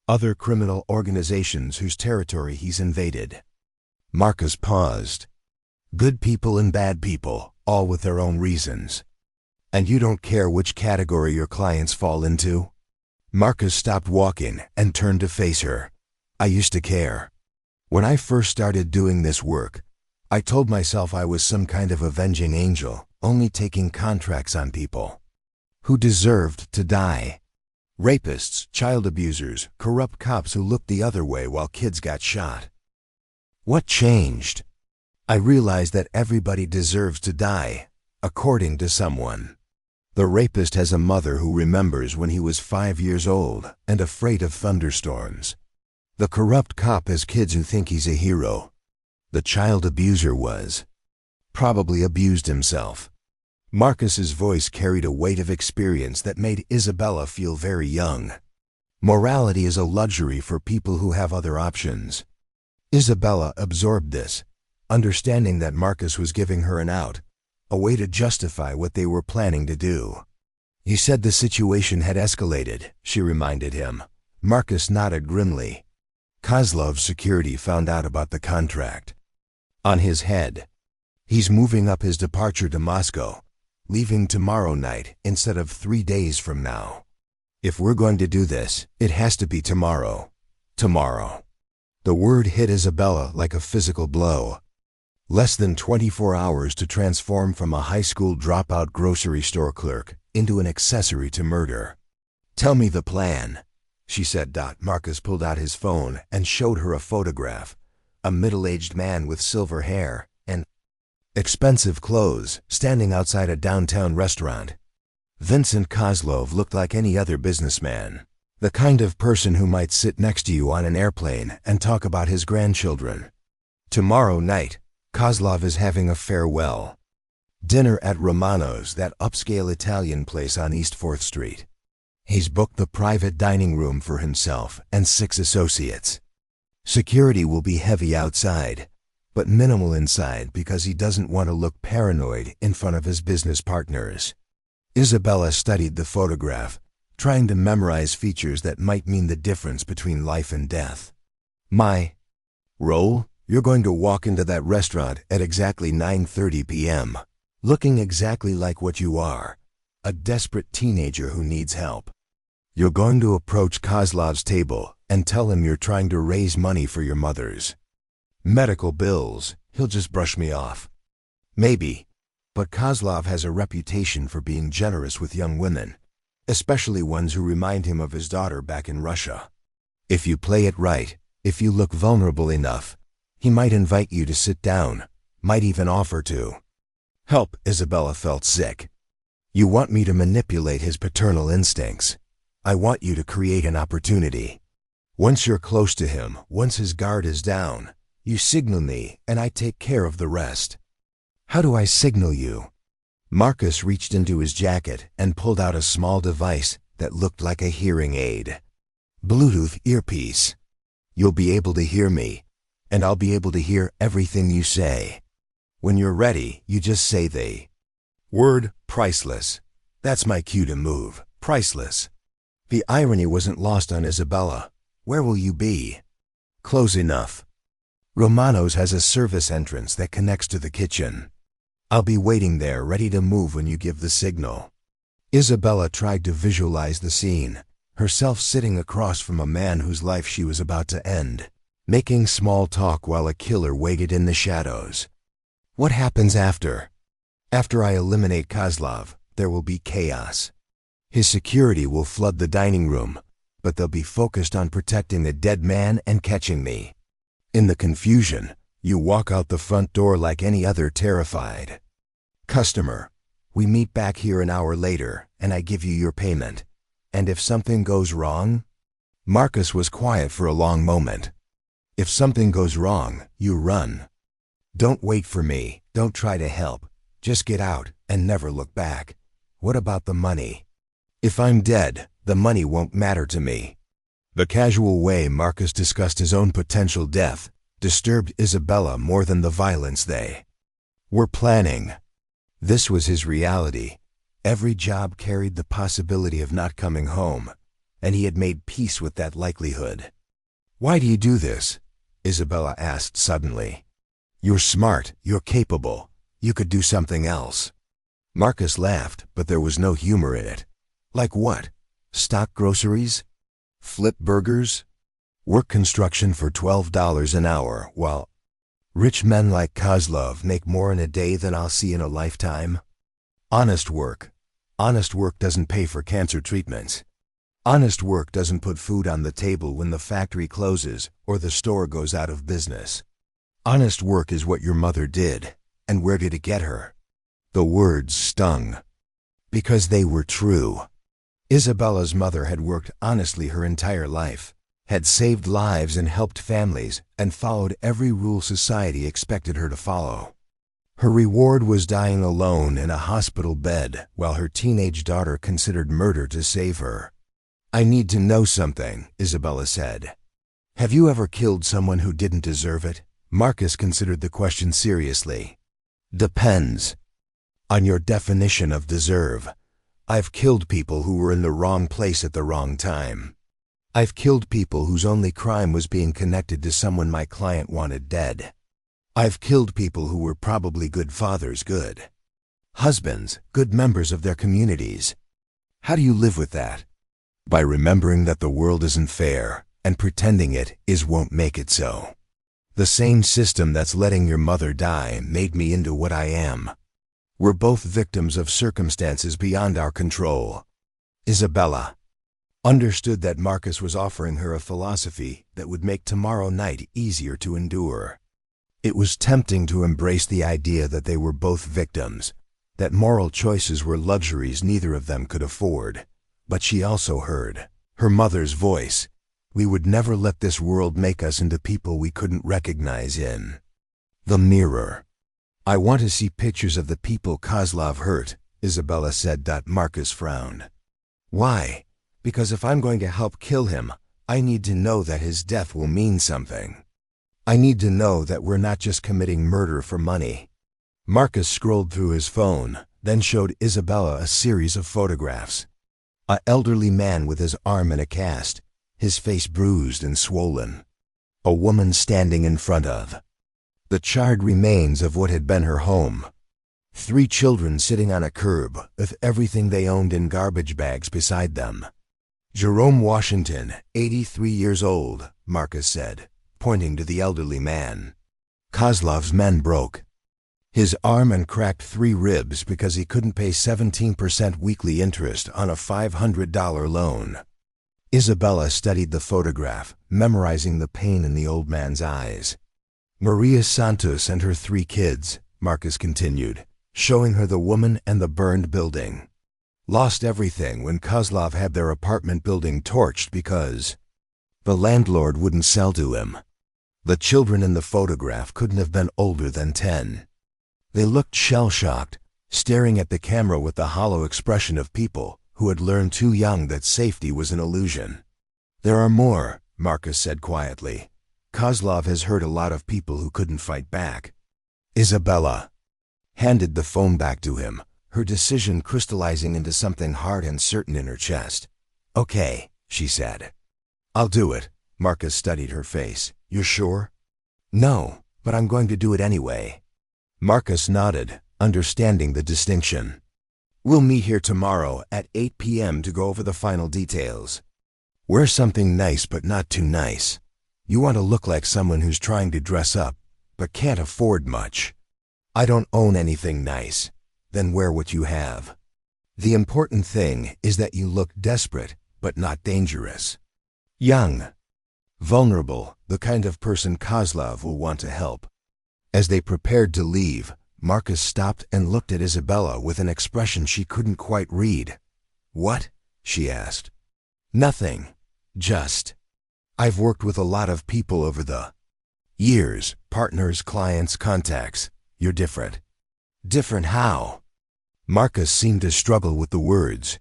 other criminal organizations whose territory he's invaded. Marcus paused. Good people and bad people, all with their own reasons. "And you don't care which category your clients fall into?" Marcus stopped walking and turned to face her. "I used to care. When I first started doing this work, I told myself I was some kind of avenging angel, only taking contracts on people who deserved to die. Rapists, child abusers, corrupt cops who looked the other way while kids got shot. What changed? I realized that everybody deserves to die, according to someone. The rapist has a mother who remembers when he was 5 years old and afraid of thunderstorms. The corrupt cop has kids who think he's a hero. The child abuser was. Probably abused himself. Marcus's voice carried a weight of experience that made Isabella feel very young. Morality is a luxury for people who have other options. Isabella absorbed this, understanding that Marcus was giving her an out, a way to justify what they were planning to do. "He said the situation had escalated," she reminded him. Marcus nodded grimly. "Kozlov's security found out about the contract. On his head. He's moving up his departure to Moscow, leaving tomorrow night instead of 3 days from now. If we're going to do this, it has to be tomorrow. Tomorrow." The word hit Isabella like a physical blow. Less than 24 hours to transform from a high school dropout grocery store clerk into an accessory to murder. Tell me the plan, she said. Marcus pulled out his phone and showed her a photograph. A middle-aged man with silver hair and expensive clothes standing outside a downtown restaurant. Vincent Kozlov looked like any other businessman, the kind of person who might sit next to you on an airplane and talk about his grandchildren. Tomorrow night, Kozlov is having a farewell dinner at Romano's, that upscale Italian place on East 4th Street. He's booked the private dining room for himself and 6 associates. Security will be heavy outside, but minimal inside because he doesn't want to look paranoid in front of his business partners. Isabella studied the photograph, trying to memorize features that might mean the difference between life and death. My role? You're going to walk into that restaurant at exactly 9:30 p.m., looking exactly like what you are, a desperate teenager who needs help. You're going to approach Kozlov's table and tell him you're trying to raise money for your mother's medical bills. He'll just brush me off. Maybe, but Kozlov has a reputation for being generous with young women, especially ones who remind him of his daughter back in Russia. If you play it right, if you look vulnerable enough, he might invite you to sit down, might even offer to help. Isabella felt sick. You want me to manipulate his paternal instincts. I want you to create an opportunity. Once you're close to him, once his guard is down, you signal me and I take care of the rest. How do I signal you? Marcus reached into his jacket and pulled out a small device that looked like a hearing aid. Bluetooth earpiece. You'll be able to hear me, and I'll be able to hear everything you say. When you're ready, you just say the word priceless. That's my cue to move. Priceless. The irony wasn't lost on Isabella. Where will you be? Close enough. Romano's has a service entrance that connects to the kitchen. I'll be waiting there, ready to move when you give the signal. Isabella tried to visualize the scene, herself sitting across from a man whose life she was about to end, making small talk while a killer waited in the shadows. What happens after? After I eliminate Kozlov, there will be chaos. His security will flood the dining room, but they'll be focused on protecting the dead man and catching me. In the confusion, you walk out the front door like any other terrified customer. We meet back here an hour later, and I give you your payment. And if something goes wrong? Marcus was quiet for a long moment. If something goes wrong, you run. Don't wait for me, don't try to help. Just get out and never look back. What about the money? If I'm dead, the money won't matter to me. The casual way Marcus discussed his own potential death disturbed Isabella more than the violence they were planning. This was his reality. Every job carried the possibility of not coming home, and he had made peace with that likelihood. Why do you do this? Isabella asked suddenly. You're smart, you're capable. You could do something else. Marcus laughed, but there was no humor in it. Like what? Stock groceries? Flip burgers? Work construction for $12 an hour while rich men like Kozlov make more in a day than I'll see in a lifetime? Honest work. Honest work doesn't pay for cancer treatments. Honest work doesn't put food on the table when the factory closes or the store goes out of business. Honest work is what your mother did, and where did it get her? The words stung, because they were true. Isabella's mother had worked honestly her entire life, had saved lives and helped families, and followed every rule society expected her to follow. Her reward was dying alone in a hospital bed while her teenage daughter considered murder to save her. I need to know something, Isabella said. Have you ever killed someone who didn't deserve it? Marcus considered the question seriously. Depends on your definition of deserve. I've killed people who were in the wrong place at the wrong time. I've killed people whose only crime was being connected to someone my client wanted dead. I've killed people who were probably good fathers, good husbands, good members of their communities. How do you live with that? By remembering that the world isn't fair, and pretending it is won't make it so. The same system that's letting your mother die made me into what I am. We're both victims of circumstances beyond our control. Isabella understood that Marcus was offering her a philosophy that would make tomorrow night easier to endure. It was tempting to embrace the idea that they were both victims, that moral choices were luxuries neither of them could afford. But she also heard her mother's voice. We would never let this world make us into people we couldn't recognize in the mirror. I want to see pictures of the people Kozlov hurt, Isabella said. Marcus frowned. Why? Because if I'm going to help kill him, I need to know that his death will mean something. I need to know that we're not just committing murder for money. Marcus scrolled through his phone, then showed Isabella a series of photographs. An elderly man with his arm in a cast, his face bruised and swollen. A woman standing in front of the charred remains of what had been her home. 3 children sitting on a curb with everything they owned in garbage bags beside them. Jerome Washington, 83 years old, Marcus said, pointing to the elderly man. Kozlov's men broke his arm and cracked 3 ribs because he couldn't pay 17% weekly interest on a $500 loan. Isabella studied the photograph, memorizing the pain in the old man's eyes. Maria Santos and her 3 kids, Marcus continued, showing her the woman and the burned building. Lost everything when Kozlov had their apartment building torched because the landlord wouldn't sell to him. The children in the photograph couldn't have been older than 10. They looked shell-shocked, staring at the camera with the hollow expression of people who had learned too young that safety was an illusion. There are more, Marcus said quietly. Kozlov has hurt a lot of people who couldn't fight back. Isabella handed the phone back to him, her decision crystallizing into something hard and certain in her chest. Okay, she said. I'll do it. Marcus studied her face. You're sure? No, but I'm going to do it anyway. Marcus nodded, understanding the distinction. We'll meet here tomorrow at 8 p.m. to go over the final details. Wear something nice but not too nice. You want to look like someone who's trying to dress up, but can't afford much. I don't own anything nice. Then wear what you have. The important thing is that you look desperate, but not dangerous. Young. Vulnerable, the kind of person Kozlov will want to help. As they prepared to leave, Marcus stopped and looked at Isabella with an expression she couldn't quite read. What? She asked. Nothing. Just. I've worked with a lot of people over the years, partners, clients, contacts. You're different. Different how? Marcus seemed to struggle with the words.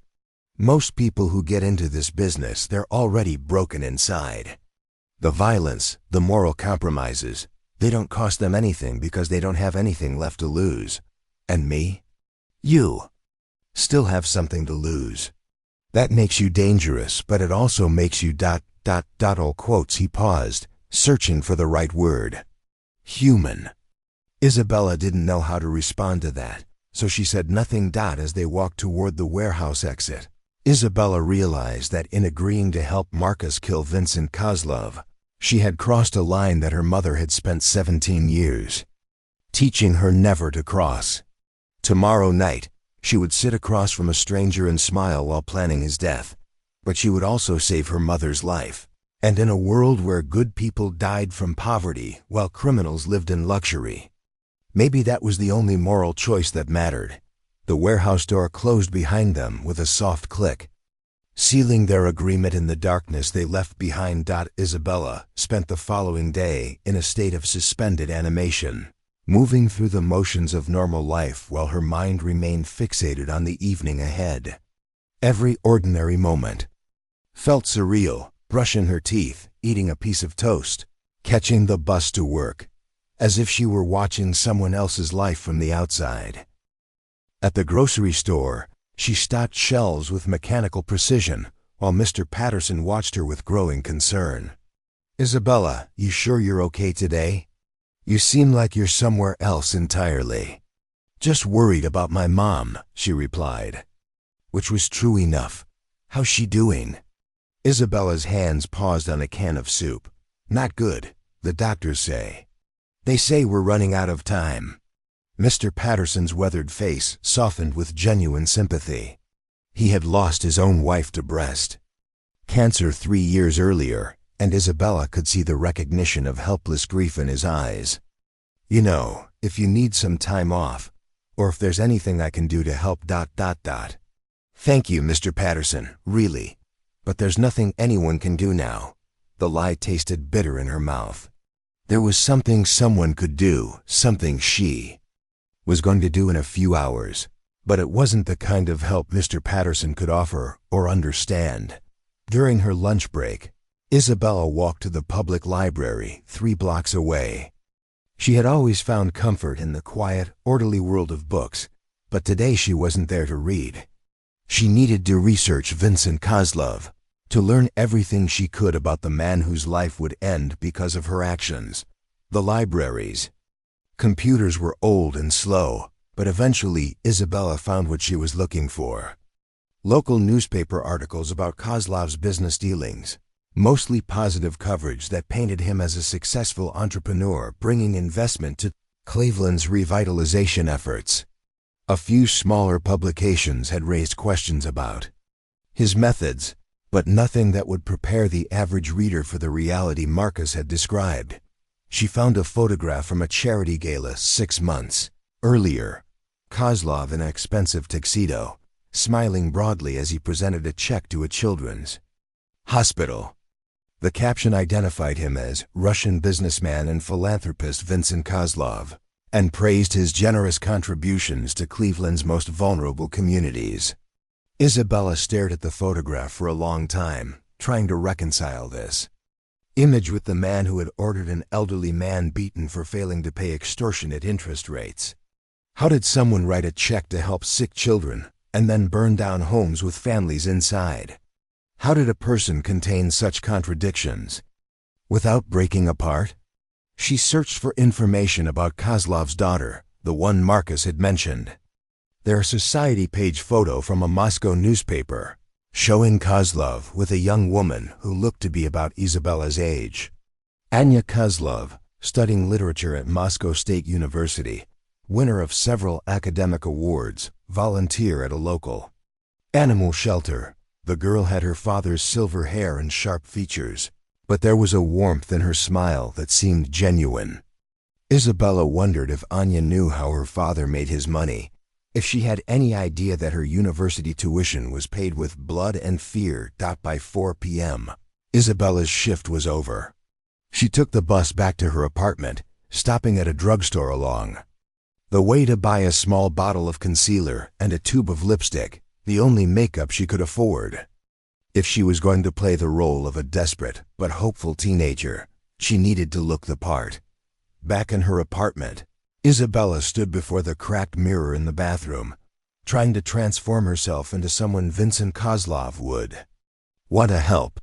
Most people who get into this business, they're already broken inside. The violence, the moral compromises, they don't cost them anything because they don't have anything left to lose. And me? You still have something to lose. That makes you dangerous, but it also makes you ... all quotes. He paused, searching for the right word. Human. Isabella didn't know how to respond to that, so she said nothing. As they walked toward the warehouse exit, Isabella realized that in agreeing to help Marcus kill Vincent Kozlov, she had crossed a line that her mother had spent 17 years teaching her never to cross. Tomorrow night, she would sit across from a stranger and smile while planning his death, but she would also save her mother's life. And in a world where good people died from poverty while criminals lived in luxury, maybe that was the only moral choice that mattered. The warehouse door closed behind them with a soft click, sealing their agreement in the darkness they left behind. Isabella spent the following day in a state of suspended animation, moving through the motions of normal life while her mind remained fixated on the evening ahead. Every ordinary moment felt surreal, brushing her teeth, eating a piece of toast, catching the bus to work, as if she were watching someone else's life from the outside. At the grocery store, she stocked shelves with mechanical precision, while Mr. Patterson watched her with growing concern. Isabella, you sure you're okay today? You seem like you're somewhere else entirely. Just worried about my mom, she replied. Which was true enough. How's she doing? Isabella's hands paused on a can of soup. Not good, the doctors say. They say we're running out of time." Mr. Patterson's weathered face softened with genuine sympathy. He had lost his own wife to breast cancer 3 years earlier, and Isabella could see the recognition of helpless grief in his eyes. "You know, if you need some time off, or if there's anything I can do to help... Thank you, Mr. Patterson, really. But there's nothing anyone can do now." The lie tasted bitter in her mouth. There was something someone could do, something she was going to do in a few hours, but it wasn't the kind of help Mr. Patterson could offer or understand. During her lunch break, Isabella walked to the public library 3 blocks away. She had always found comfort in the quiet, orderly world of books, but today she wasn't there to read. She needed to research Vincent Kozlov, to learn everything she could about the man whose life would end because of her actions. The libraries. Computers were old and slow, but eventually Isabella found what she was looking for. Local newspaper articles about Kozlov's business dealings, mostly positive coverage that painted him as a successful entrepreneur bringing investment to Cleveland's revitalization efforts. A few smaller publications had raised questions about his methods, but nothing that would prepare the average reader for the reality Marcus had described. She found a photograph from a charity gala 6 months earlier. Kozlov in an expensive tuxedo, smiling broadly as he presented a check to a children's hospital. The caption identified him as Russian businessman and philanthropist Vincent Kozlov, and praised his generous contributions to Cleveland's most vulnerable communities. Isabella stared at the photograph for a long time, trying to reconcile this image with the man who had ordered an elderly man beaten for failing to pay extortionate interest rates. How did someone write a check to help sick children and then burn down homes with families inside? How did a person contain such contradictions without breaking apart? She searched for information about Kozlov's daughter, the one Marcus had mentioned. Their society page photo from a Moscow newspaper, showing Kozlov with a young woman who looked to be about Isabella's age. Anya Kozlov, studying literature at Moscow State University, winner of several academic awards, volunteer at a local animal shelter. The girl had her father's silver hair and sharp features, but there was a warmth in her smile that seemed genuine. Isabella wondered if Anya knew how her father made his money, if she had any idea that her university tuition was paid with blood and fear. By 4 p.m., Isabella's shift was over. She took the bus back to her apartment, stopping at a drugstore along the way to buy a small bottle of concealer and a tube of lipstick, the only makeup she could afford. If she was going to play the role of a desperate but hopeful teenager, she needed to look the part. Back in her apartment, Isabella stood before the cracked mirror in the bathroom, trying to transform herself into someone Vincent Kozlov would want to help.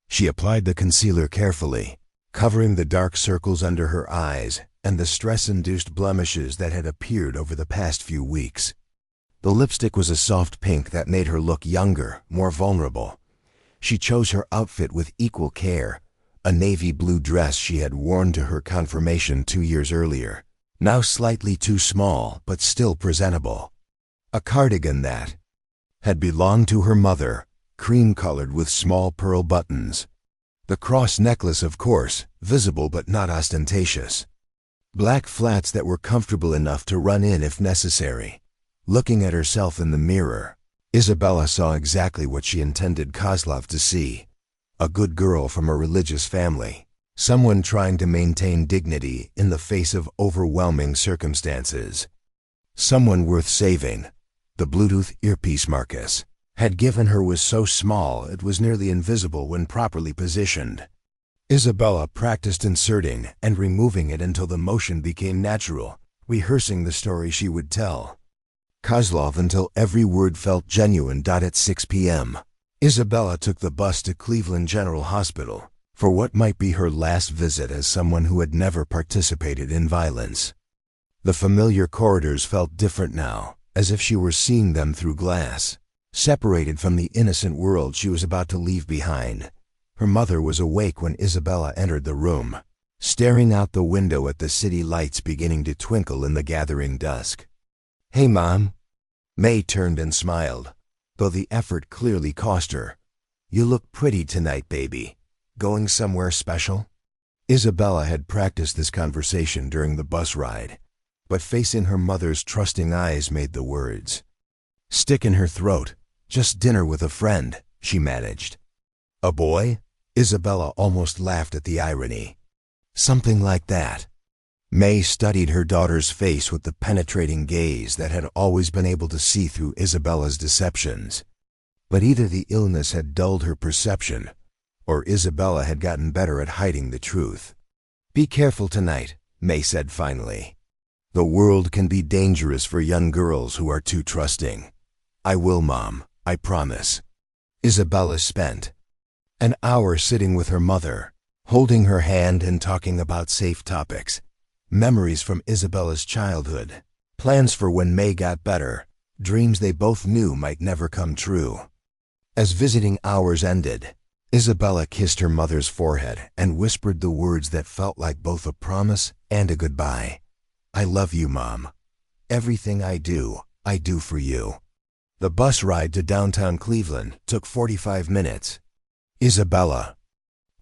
She applied the concealer carefully, covering the dark circles under her eyes and the stress-induced blemishes that had appeared over the past few weeks. The lipstick was a soft pink that made her look younger, more vulnerable. She chose her outfit with equal care, a navy blue dress she had worn to her confirmation 2 years earlier, now slightly too small but still presentable. A cardigan that had belonged to her mother, cream-colored with small pearl buttons. The cross necklace, of course, visible but not ostentatious. Black flats that were comfortable enough to run in if necessary. Looking at herself in the mirror, Isabella saw exactly what she intended Kozlov to see. A good girl from a religious family. Someone trying to maintain dignity in the face of overwhelming circumstances. Someone worth saving. The Bluetooth earpiece Marcus had given her was so small it was nearly invisible when properly positioned. Isabella practiced inserting and removing it until the motion became natural, rehearsing the story she would tell Kozlov until every word felt genuine. At 6 p.m., Isabella took the bus to Cleveland General Hospital for what might be her last visit as someone who had never participated in violence. The familiar corridors felt different now, as if she were seeing them through glass, separated from the innocent world she was about to leave behind. Her mother was awake when Isabella entered the room, staring out the window at the city lights beginning to twinkle in the gathering dusk. "Hey, Mom." May turned and smiled, though the effort clearly cost her. "You look pretty tonight, baby. Going somewhere special?" Isabella had practiced this conversation during the bus ride, but facing her mother's trusting eyes made the words stick in her throat. "Just dinner with a friend," she managed. "A boy?" Isabella almost laughed at the irony. "Something like that." May studied her daughter's face with the penetrating gaze that had always been able to see through Isabella's deceptions. But either the illness had dulled her perception, or Isabella had gotten better at hiding the truth. "Be careful tonight," May said finally. "The world can be dangerous for young girls who are too trusting." "I will, Mom, I promise." Isabella spent an hour sitting with her mother, holding her hand and talking about safe topics. Memories from Isabella's childhood, plans for when May got better, dreams they both knew might never come true. As visiting hours ended, Isabella kissed her mother's forehead and whispered the words that felt like both a promise and a goodbye. "I love you, Mom. Everything I do for you." The bus ride to downtown Cleveland took 45 minutes. Isabella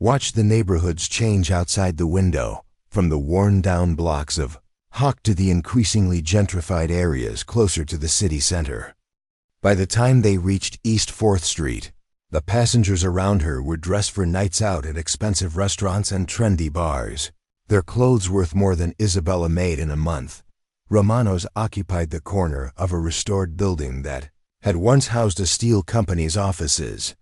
watched the neighborhoods change outside the window, from the worn-down blocks of Hawk to the increasingly gentrified areas closer to the city center. By the time they reached East 4th Street, the passengers around her were dressed for nights out at expensive restaurants and trendy bars, their clothes worth more than Isabella made in a month. Romano's occupied the corner of a restored building that had once housed a steel company's offices.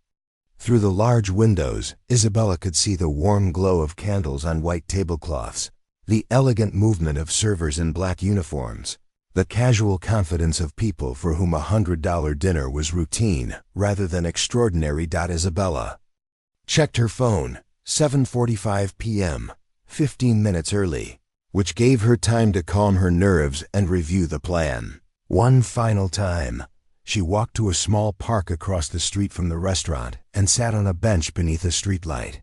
Through the large windows, Isabella could see the warm glow of candles on white tablecloths, the elegant movement of servers in black uniforms, the casual confidence of people for whom $100 dinner was routine rather than extraordinary. Isabella checked her phone, 7:45 p.m., 15 minutes early, which gave her time to calm her nerves and review the plan. One final time, she walked to a small park across the street from the restaurant and sat on a bench beneath a streetlight.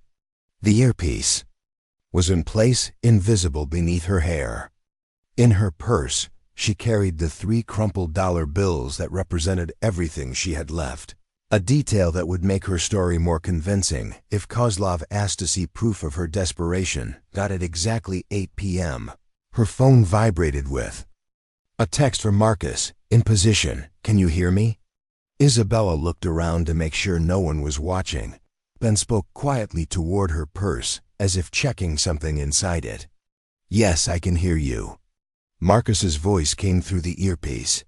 The earpiece was in place, invisible beneath her hair. In her purse, she carried the 3 crumpled dollar bills that represented everything she had left, a detail that would make her story more convincing if Kozlov asked to see proof of her desperation. At exactly 8 p.m., her phone vibrated with a text from Marcus, in position. "Can you hear me?" Isabella looked around to make sure no one was watching, then spoke quietly toward her purse, as if checking something inside it. "Yes, I can hear you." Marcus's voice came through the earpiece.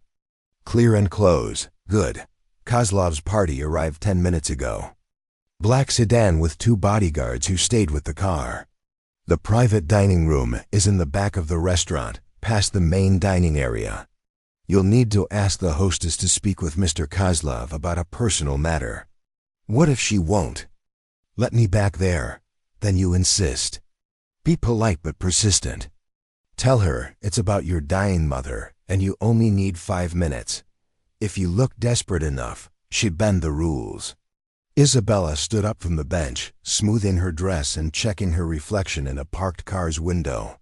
"Clear and close. Good. Kozlov's party arrived 10 minutes ago. Black sedan with 2 bodyguards who stayed with the car. The private dining room is in the back of the restaurant, past the main dining area. You'll need to ask the hostess to speak with Mr. Kozlov about a personal matter." "What if she won't?" "Let me back there. Then you insist. Be polite but persistent. Tell her it's about your dying mother and you only need 5 minutes. If you look desperate enough, she'd bend the rules." Isabella stood up from the bench, smoothing her dress and checking her reflection in a parked car's window.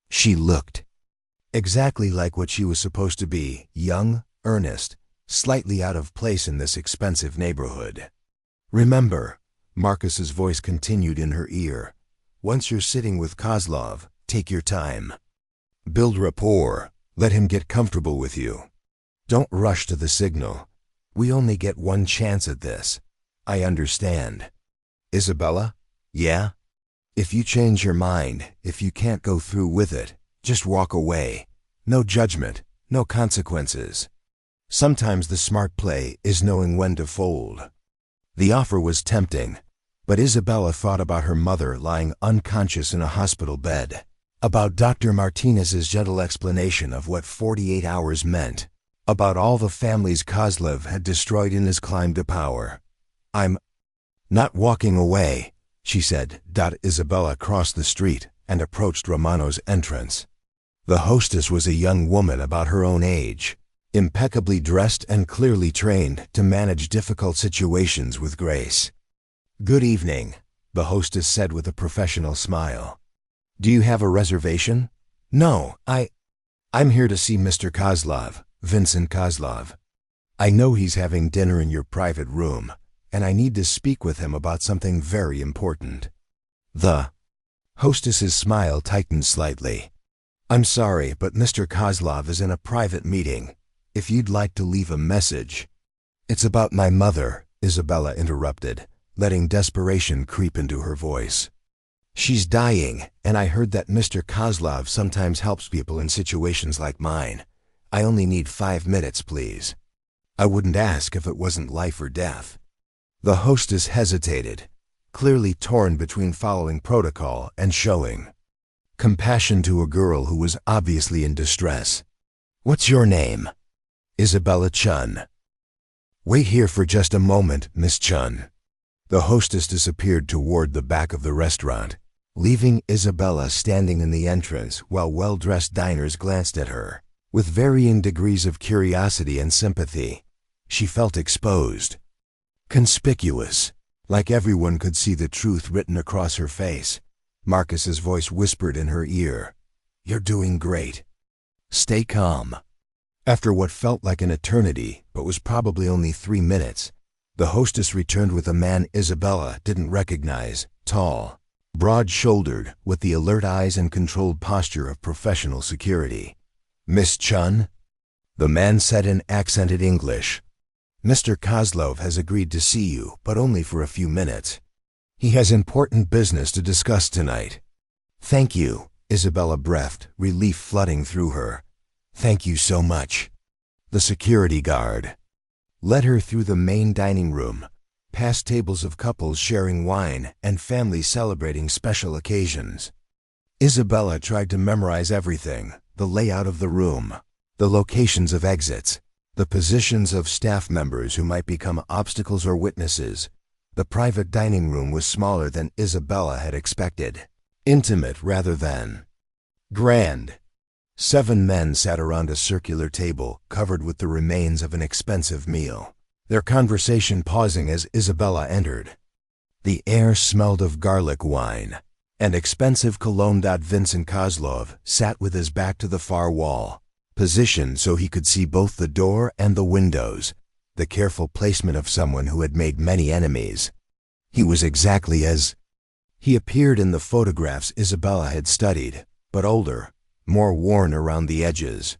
She looked exactly like what she was supposed to be, young, earnest, slightly out of place in this expensive neighborhood. "Remember," Marcus's voice continued in her ear, "once you're sitting with Kozlov, take your time. Build rapport, let him get comfortable with you. Don't rush to the signal. We only get one chance at this. I understand." "Isabella?" "Yeah?" "If you change your mind, if you can't go through with it, just walk away. No judgment, no consequences. Sometimes the smart play is knowing when to fold." The offer was tempting, but Isabella thought about her mother lying unconscious in a hospital bed, about Dr. Martinez's gentle explanation of what 48 hours meant, about all the families Kozlov had destroyed in his climb to power. "I'm not walking away," she said. Isabella crossed the street and approached Romano's entrance. The hostess was a young woman about her own age, impeccably dressed and clearly trained to manage difficult situations with grace. "Good evening," the hostess said with a professional smile. Do you have a reservation? No, I'm here to see Mr. Kozlov, Vincent Kozlov. I know he's having dinner in your private room, and I need to speak with him about something very important. The hostess's smile tightened slightly. I'm sorry, but Mr. Kozlov is in a private meeting. If you'd like to leave a message. It's about my mother, Isabella interrupted, letting desperation creep into her voice. She's dying, and I heard that Mr. Kozlov sometimes helps people in situations like mine. I only need 5 minutes, please. I wouldn't ask if it wasn't life or death. The hostess hesitated, clearly torn between following protocol and showing compassion to a girl who was obviously in distress. What's your name? Isabella Chun. Wait here for just a moment, Miss Chun. The hostess disappeared toward the back of the restaurant, leaving Isabella standing in the entrance while well-dressed diners glanced at her. With varying degrees of curiosity and sympathy, she felt exposed, conspicuous, like everyone could see the truth written across her face. Marcus's voice whispered in her ear, "You're doing great. Stay calm." After what felt like an eternity, but was probably only 3 minutes, the hostess returned with a man Isabella didn't recognize, tall, broad-shouldered, with the alert eyes and controlled posture of professional security. Miss Chun? The man said in accented English. Mr. Kozlov has agreed to see you, but only for a few minutes. He has important business to discuss tonight. Thank you, Isabella breathed, relief flooding through her. Thank you so much. The security guard led her through the main dining room, past tables of couples sharing wine and families celebrating special occasions. Isabella tried to memorize everything, the layout of the room, the locations of exits, the positions of staff members who might become obstacles or witnesses. The private dining room was smaller than Isabella had expected, intimate rather than grand. 7 men sat around a circular table covered with the remains of an expensive meal, their conversation pausing as Isabella entered. The air smelled of garlic wine and expensive cologne. Vincent Kozlov sat with his back to the far wall, positioned so he could see both the door and the windows, the careful placement of someone who had made many enemies. He was exactly as he appeared in the photographs Isabella had studied, but older, more worn around the edges.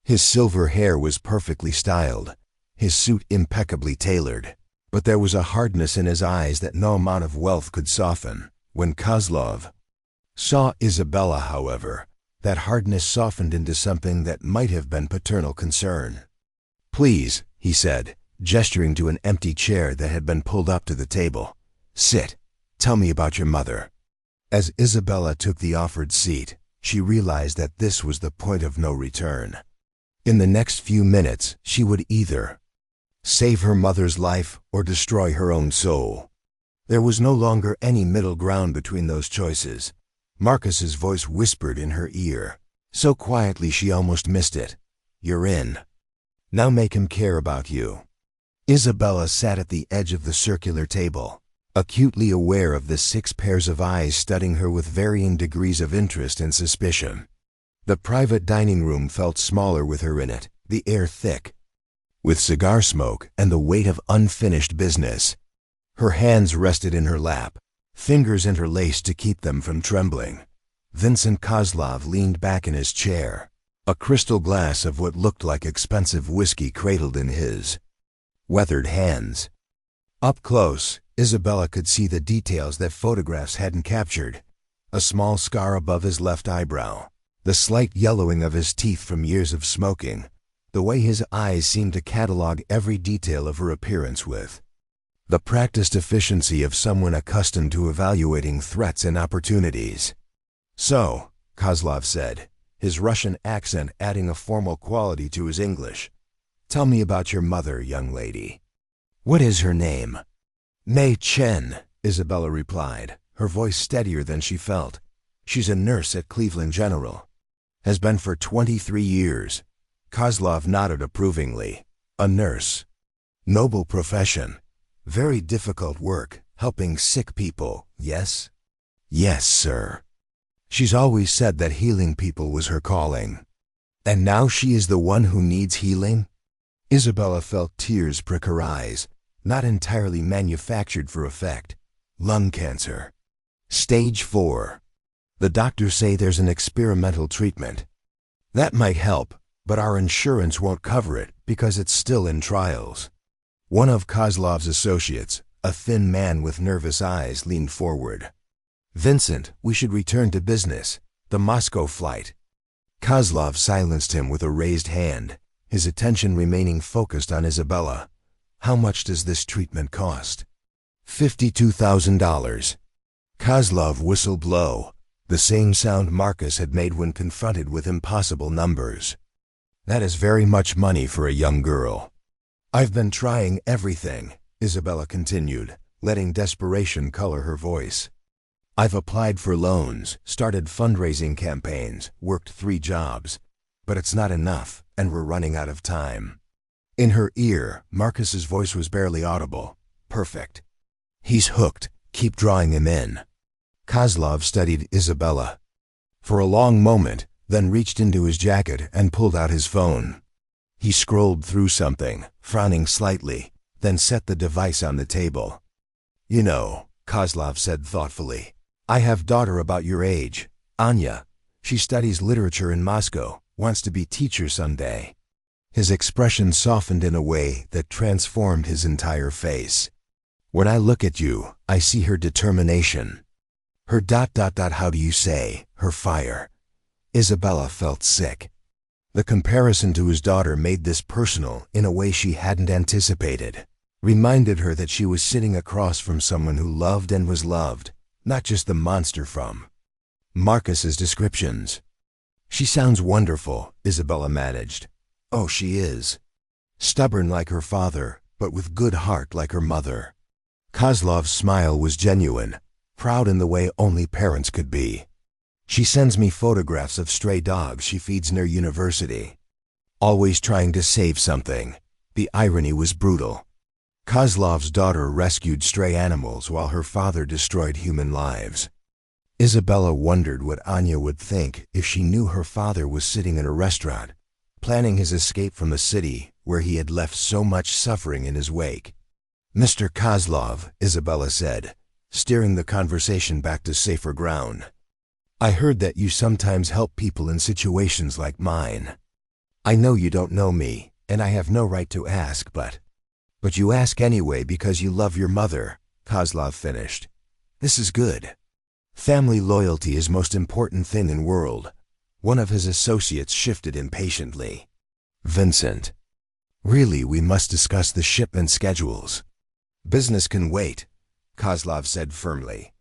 His silver hair was perfectly styled, his suit impeccably tailored, but there was a hardness in his eyes that no amount of wealth could soften. When Kozlov saw Isabella, however, that hardness softened into something that might have been paternal concern. Please, he said, gesturing to an empty chair that had been pulled up to the table. Sit. Tell me about your mother. As Isabella took the offered seat, she realized that this was the point of no return. In the next few minutes, she would either save her mother's life or destroy her own soul. There was no longer any middle ground between those choices. Marcus's voice whispered in her ear, so quietly she almost missed it. You're in. Now make him care about you. Isabella sat at the edge of the circular table, acutely aware of the 6 pairs of eyes studying her with varying degrees of interest and suspicion. The private dining room felt smaller with her in it, the air thick with cigar smoke and the weight of unfinished business. Her hands rested in her lap, fingers interlaced to keep them from trembling. Vincent Kozlov leaned back in his chair, a crystal glass of what looked like expensive whiskey cradled in his weathered hands. Up close, Isabella could see the details that photographs hadn't captured. A small scar above his left eyebrow, the slight yellowing of his teeth from years of smoking, the way his eyes seemed to catalog every detail of her appearance with the practiced efficiency of someone accustomed to evaluating threats and opportunities. So, Kozlov said, his Russian accent adding a formal quality to his English. Tell me about your mother, young lady. What is her name? Mei Chen, Isabella replied, her voice steadier than she felt. She's a nurse at Cleveland General. Has been for 23 years. Kozlov nodded approvingly. A nurse. Noble profession. Very difficult work, helping sick people, yes? Yes, sir. She's always said that healing people was her calling. And now she is the one who needs healing? Isabella felt tears prick her eyes. Not entirely manufactured for effect. Lung cancer. Stage 4. The doctors say there's an experimental treatment. That might help, but our insurance won't cover it because it's still in trials. One of Kozlov's associates, a thin man with nervous eyes, leaned forward. Vincent, we should return to business. The Moscow flight. Kozlov silenced him with a raised hand, his attention remaining focused on Isabella. How much does this treatment cost? $52,000. Kozlov whistled low, the same sound Marcus had made when confronted with impossible numbers. That is very much money for a young girl. I've been trying everything, Isabella continued, letting desperation color her voice. I've applied for loans, started fundraising campaigns, worked 3 jobs. But it's not enough, and we're running out of time. In her ear, Marcus's voice was barely audible. Perfect. He's hooked. Keep drawing him in. Kozlov studied Isabella for a long moment, then reached into his jacket and pulled out his phone. He scrolled through something, frowning slightly, then set the device on the table. You know, Kozlov said thoughtfully, I have daughter about your age, Anya. She studies literature in Moscow, wants to be teacher someday. His expression softened in a way that transformed his entire face. When I look at you, I see her determination. Her how do you say, her fire. Isabella felt sick. The comparison to his daughter made this personal in a way she hadn't anticipated. Reminded her that she was sitting across from someone who loved and was loved, not just the monster from Marcus's descriptions. She sounds wonderful, Isabella managed. Oh, she is. Stubborn like her father, but with good heart like her mother. Kozlov's smile was genuine, proud in the way only parents could be. She sends me photographs of stray dogs she feeds near university. Always trying to save something. The irony was brutal. Kozlov's daughter rescued stray animals while her father destroyed human lives. Isabella wondered what Anya would think if she knew her father was sitting in a restaurant, planning his escape from the city where he had left so much suffering in his wake. Mr. Kozlov, Isabella said, steering the conversation back to safer ground. I heard that you sometimes help people in situations like mine. I know you don't know me, and I have no right to ask, but you ask anyway because you love your mother, Kozlov finished. This is good. Family loyalty is most important thing in world. One of his associates shifted impatiently. Vincent. Really, we must discuss the shipment schedules. Business can wait, Kozlov said firmly.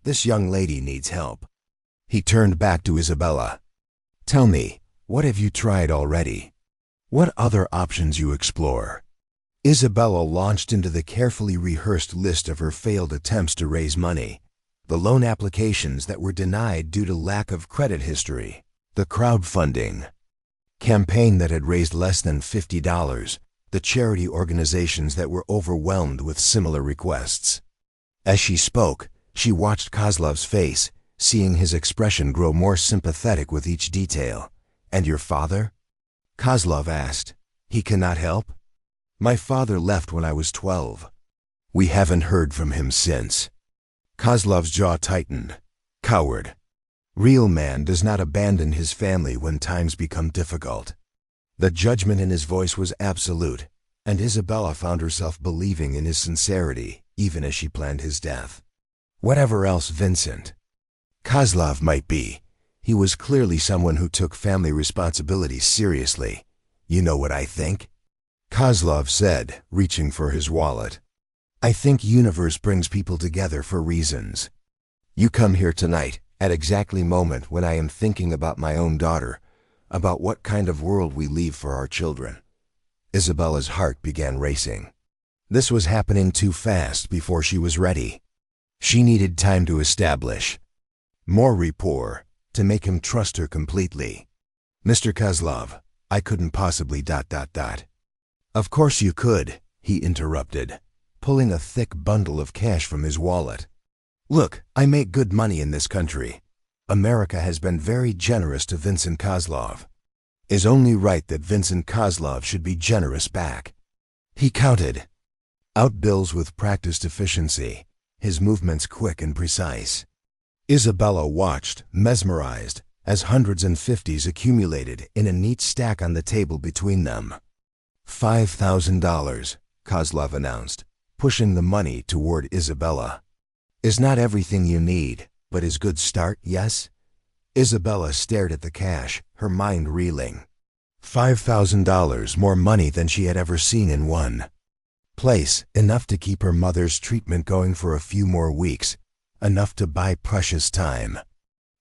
This young lady needs help. He turned back to Isabella. Tell me, what have you tried already? What other options you explore? Isabella launched into the carefully rehearsed list of her failed attempts to raise money. The loan applications that were denied due to lack of credit history. The crowdfunding campaign that had raised less than $50. The charity organizations that were overwhelmed with similar requests. As she spoke, she watched Kozlov's face, seeing his expression grow more sympathetic with each detail. And your father? Kozlov asked. He cannot help? My father left when I was 12. We haven't heard from him since. Kozlov's jaw tightened. Coward. Real man does not abandon his family when times become difficult. The judgment in his voice was absolute, and Isabella found herself believing in his sincerity, even as she planned his death. Whatever else Vincent Kozlov might be, he was clearly someone who took family responsibilities seriously. You know what I think? Kozlov said, reaching for his wallet. I think universe brings people together for reasons. You come here tonight, at exactly moment when I am thinking about my own daughter, about what kind of world we leave for our children. Isabella's heart began racing. This was happening too fast before she was ready. She needed time to establish more rapport, to make him trust her completely. Mr. Kozlov, I couldn't possibly ... Of course you could, he interrupted, pulling a thick bundle of cash from his wallet. Look, I make good money in this country. America has been very generous to Vincent Kozlov. It's only right that Vincent Kozlov should be generous back. He counted out bills with practiced efficiency, his movements quick and precise. Isabella watched, mesmerized, as hundreds and fifties accumulated in a neat stack on the table between them. $5,000, Kozlov announced, pushing the money toward Isabella. Is not everything you need, but is good start, yes? Isabella stared at the cash, her mind reeling. $5,000 more money than she had ever seen in one place, enough to keep her mother's treatment going for a few more weeks, enough to buy precious time.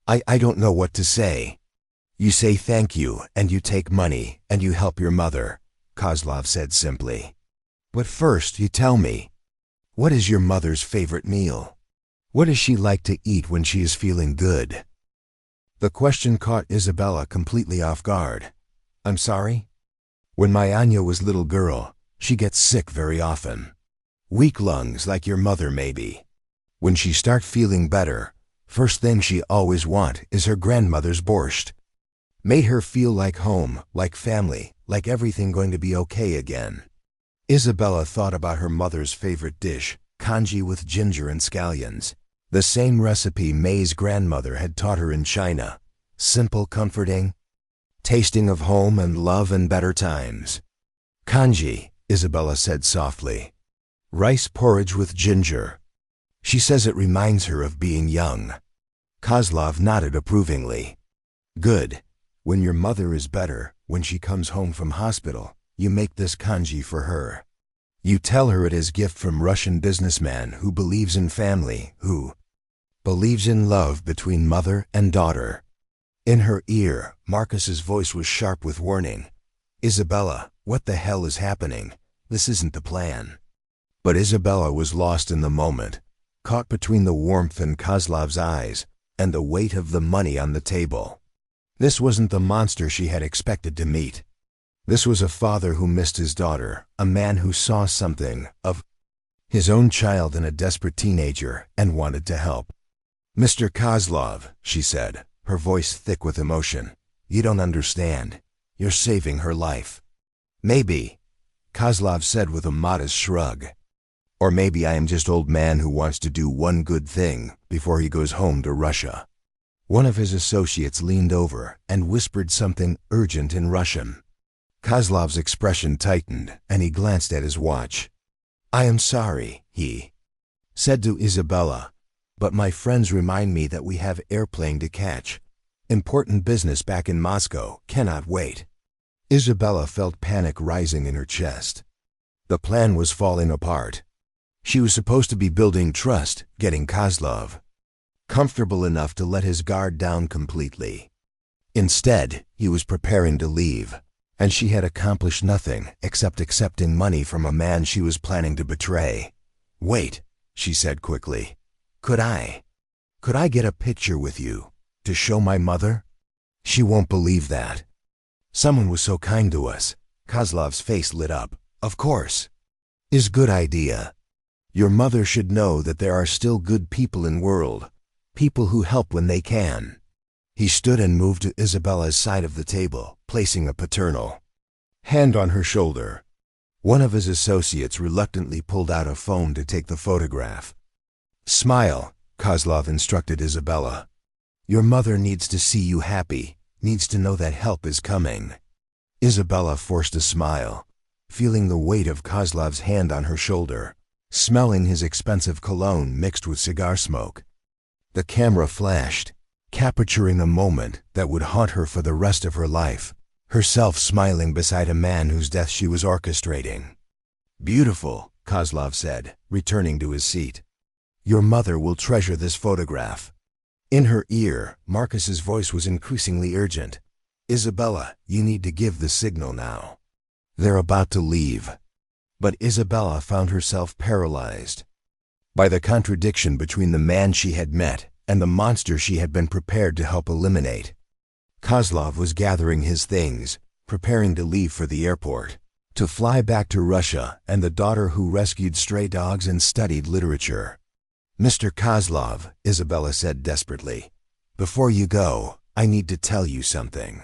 I don't know what to say. You say thank you, and you take money, and you help your mother, Kozlov said simply. But first you tell me, what is your mother's favorite meal? What does she like to eat when she is feeling good? The question caught Isabella completely off guard. I'm sorry? When my Anya was little girl, she gets sick very often. Weak lungs like your mother maybe. When she start feeling better, first thing she always want is her grandmother's borscht. Made her feel like home, like family, like everything going to be okay again. Isabella thought about her mother's favorite dish, congee with ginger and scallions. The same recipe May's grandmother had taught her in China. Simple, comforting, tasting of home and love and better times. Congee, Isabella said softly. Rice porridge with ginger. She says it reminds her of being young. Kozlov nodded approvingly. Good. When your mother is better, when she comes home from hospital, you make this congee for her. You tell her it is gift from Russian businessman who believes in family, who believes in love between mother and daughter. In her ear, Marcus's voice was sharp with warning. Isabella, what the hell is happening? This isn't the plan. But Isabella was lost in the moment, caught between the warmth in Kozlov's eyes and the weight of the money on the table. This wasn't the monster she had expected to meet. This was a father who missed his daughter, a man who saw something of his own child in a desperate teenager and wanted to help. Mr. Kozlov, she said, her voice thick with emotion. You don't understand. You're saving her life. Maybe, Kozlov said with a modest shrug. Or maybe I am just old man who wants to do one good thing before he goes home to Russia. One of his associates leaned over and whispered something urgent in Russian. Kozlov's expression tightened, and he glanced at his watch. I am sorry, he said to Isabella, but my friends remind me that we have airplane to catch. Important business back in Moscow, cannot wait. Isabella felt panic rising in her chest. The plan was falling apart. She was supposed to be building trust, getting Kozlov comfortable enough to let his guard down completely. Instead, he was preparing to leave, and she had accomplished nothing except accepting money from a man she was planning to betray. Wait, she said quickly. Could I get a picture with you, to show my mother? She won't believe that. Someone was so kind to us. Kozlov's face lit up. Of course. Is good idea. Your mother should know that there are still good people in world, people who help when they can. He stood and moved to Isabella's side of the table, placing a paternal hand on her shoulder. One of his associates reluctantly pulled out a phone to take the photograph. Smile, Kozlov instructed Isabella. Your mother needs to see you happy, needs to know that help is coming. Isabella forced a smile, feeling the weight of Kozlov's hand on her shoulder, smelling his expensive cologne mixed with cigar smoke. The camera flashed, capturing a moment that would haunt her for the rest of her life, herself smiling beside a man whose death she was orchestrating. Beautiful, Kozlov said, returning to his seat. Your mother will treasure this photograph. In her ear, Marcus's voice was increasingly urgent. Isabella, you need to give the signal now. They're about to leave. But Isabella found herself paralyzed by the contradiction between the man she had met and the monster she had been prepared to help eliminate. Kozlov was gathering his things, preparing to leave for the airport, to fly back to Russia and the daughter who rescued stray dogs and studied literature. Mr. Kozlov, Isabella said desperately, Before you go, I need to tell you something.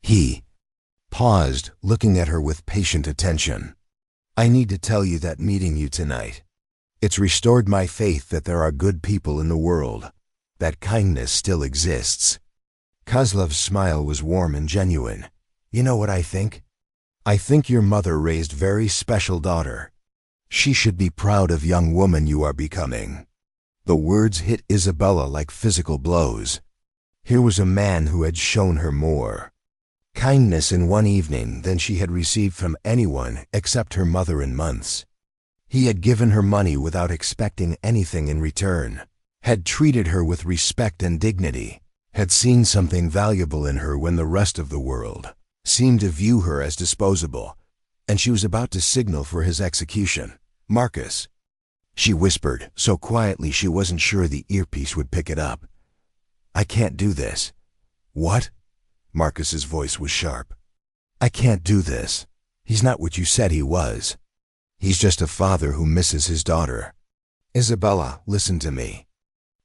He paused, looking at her with patient attention. I need to tell you that meeting you tonight, it's restored my faith that there are good people in the world, that kindness still exists. Kozlov's smile was warm and genuine. You know what I think? I think your mother raised very special daughter. She should be proud of young woman you are becoming. The words hit Isabella like physical blows. Here was a man who had shown her more kindness in one evening than she had received from anyone except her mother in months. He had given her money without expecting anything in return, had treated her with respect and dignity, had seen something valuable in her when the rest of the world seemed to view her as disposable, and she was about to signal for his execution. Marcus, she whispered, so quietly she wasn't sure the earpiece would pick it up. I can't do this. What? Marcus's voice was sharp. I can't do this. He's not what you said he was. He's just a father who misses his daughter. Isabella, listen to me.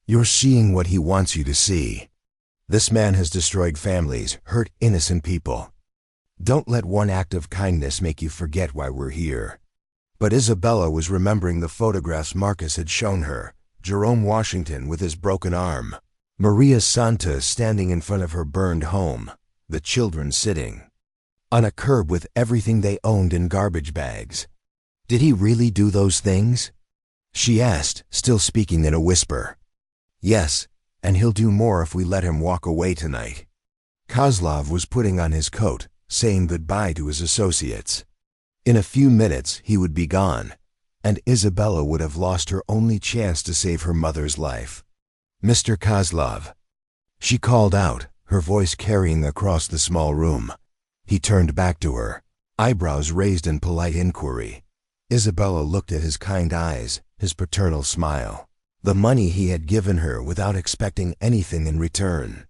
You're seeing what he wants you to see. This man has destroyed families, hurt innocent people. Don't let one act of kindness make you forget why we're here. But Isabella was remembering the photographs Marcus had shown her. Jerome Washington with his broken arm, Maria Santa standing in front of her burned home, the children sitting on a curb with everything they owned in garbage bags. Did he really do those things? She asked, still speaking in a whisper. Yes, and he'll do more if we let him walk away tonight. Kozlov was putting on his coat, saying goodbye to his associates. In a few minutes he would be gone, and Isabella would have lost her only chance to save her mother's life. Mr. Kozlov, she called out, her voice carrying across the small room. He turned back to her, eyebrows raised in polite inquiry. Isabella looked at his kind eyes, his paternal smile, the money he had given her without expecting anything in return.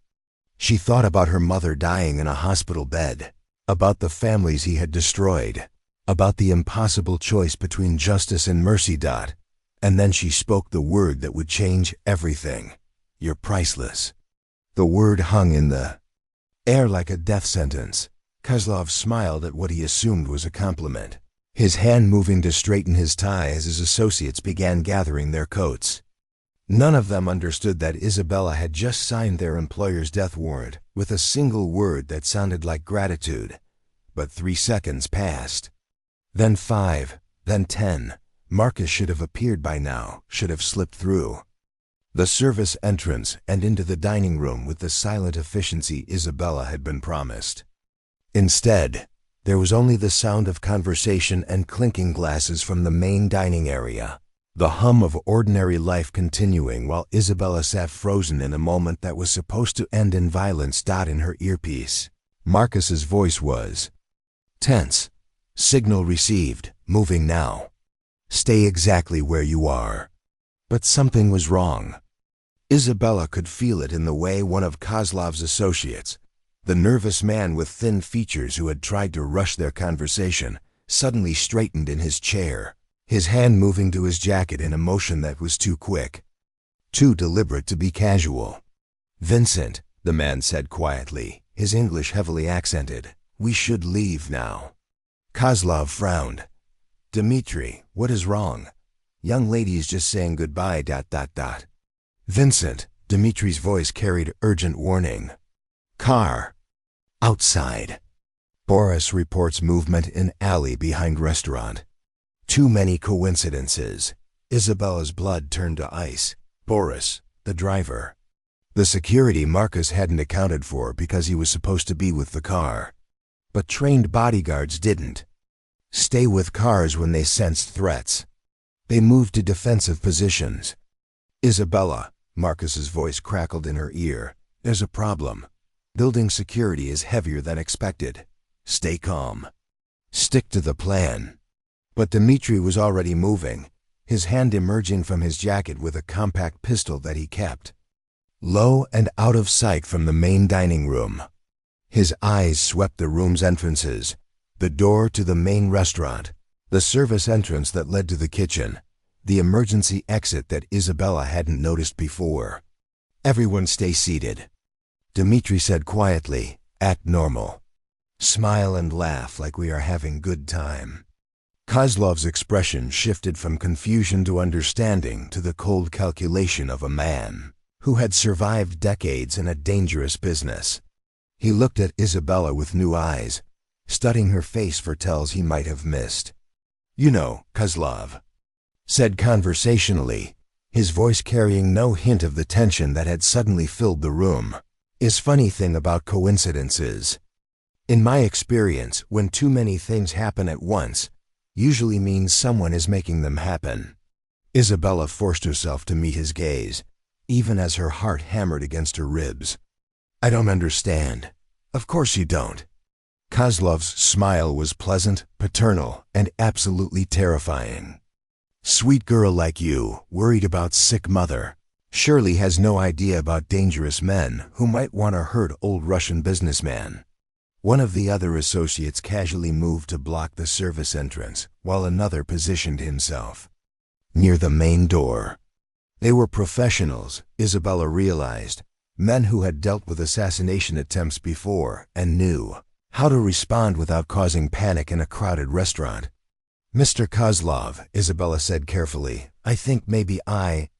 She thought about her mother dying in a hospital bed, about the families he had destroyed, about the impossible choice between justice and mercy. And then she spoke the word that would change everything. You're priceless. The word hung in the air like a death sentence. Kozlov smiled at what he assumed was a compliment, his hand moving to straighten his tie as his associates began gathering their coats. None of them understood that Isabella had just signed their employer's death warrant with a single word that sounded like gratitude. But 3 seconds passed. Then 5, then 10. Marcus should have appeared by now, should have slipped through the service entrance and into the dining room with the silent efficiency Isabella had been promised. Instead, there was only the sound of conversation and clinking glasses from the main dining area, the hum of ordinary life continuing while Isabella sat frozen in a moment that was supposed to end in violence. In her earpiece, Marcus's voice was tense. Signal received, moving now. Stay exactly where you are. But something was wrong. Isabella could feel it in the way one of Kozlov's associates, the nervous man with thin features who had tried to rush their conversation, suddenly straightened in his chair, his hand moving to his jacket in a motion that was too quick, too deliberate to be casual. Vincent, the man said quietly, his English heavily accented, we should leave now. Kozlov frowned. Dmitri, what is wrong? Young lady's just saying goodbye. Vincent, Dmitri's voice carried urgent warning. Car. Outside. Boris reports movement in alley behind restaurant. Too many coincidences. Isabella's blood turned to ice. Boris, the driver. The security Marcus hadn't accounted for because he was supposed to be with the car. But trained bodyguards didn't stay with cars when they sensed threats. They moved to defensive positions. Isabella, Marcus's voice crackled in her ear. There's a problem. Building security is heavier than expected. Stay calm. Stick to the plan. But Dmitri was already moving, his hand emerging from his jacket with a compact pistol that he kept low and out of sight from the main dining room. His eyes swept the room's entrances, the door to the main restaurant, the service entrance that led to the kitchen, the emergency exit that Isabella hadn't noticed before. Everyone stay seated. Dmitri said quietly, act normal. Smile and laugh like we are having good time. Kozlov's expression shifted from confusion to understanding to the cold calculation of a man who had survived decades in a dangerous business. He looked at Isabella with new eyes, studying her face for tells he might have missed. You know, Kozlov said conversationally, his voice carrying no hint of the tension that had suddenly filled the room. Is funny thing about coincidences. In my experience, when too many things happen at once, usually means someone is making them happen. Isabella forced herself to meet his gaze, even as her heart hammered against her ribs. I don't understand. Of course you don't. Kozlov's smile was pleasant, paternal, and absolutely terrifying. Sweet girl like you, worried about sick mother, surely has no idea about dangerous men who might want to hurt old Russian businessman. One of the other associates casually moved to block the service entrance, while another positioned himself near the main door. They were professionals, Isabella realized, men who had dealt with assassination attempts before and knew how to respond without causing panic in a crowded restaurant. Mr. Kozlov, Isabella said carefully, I think maybe I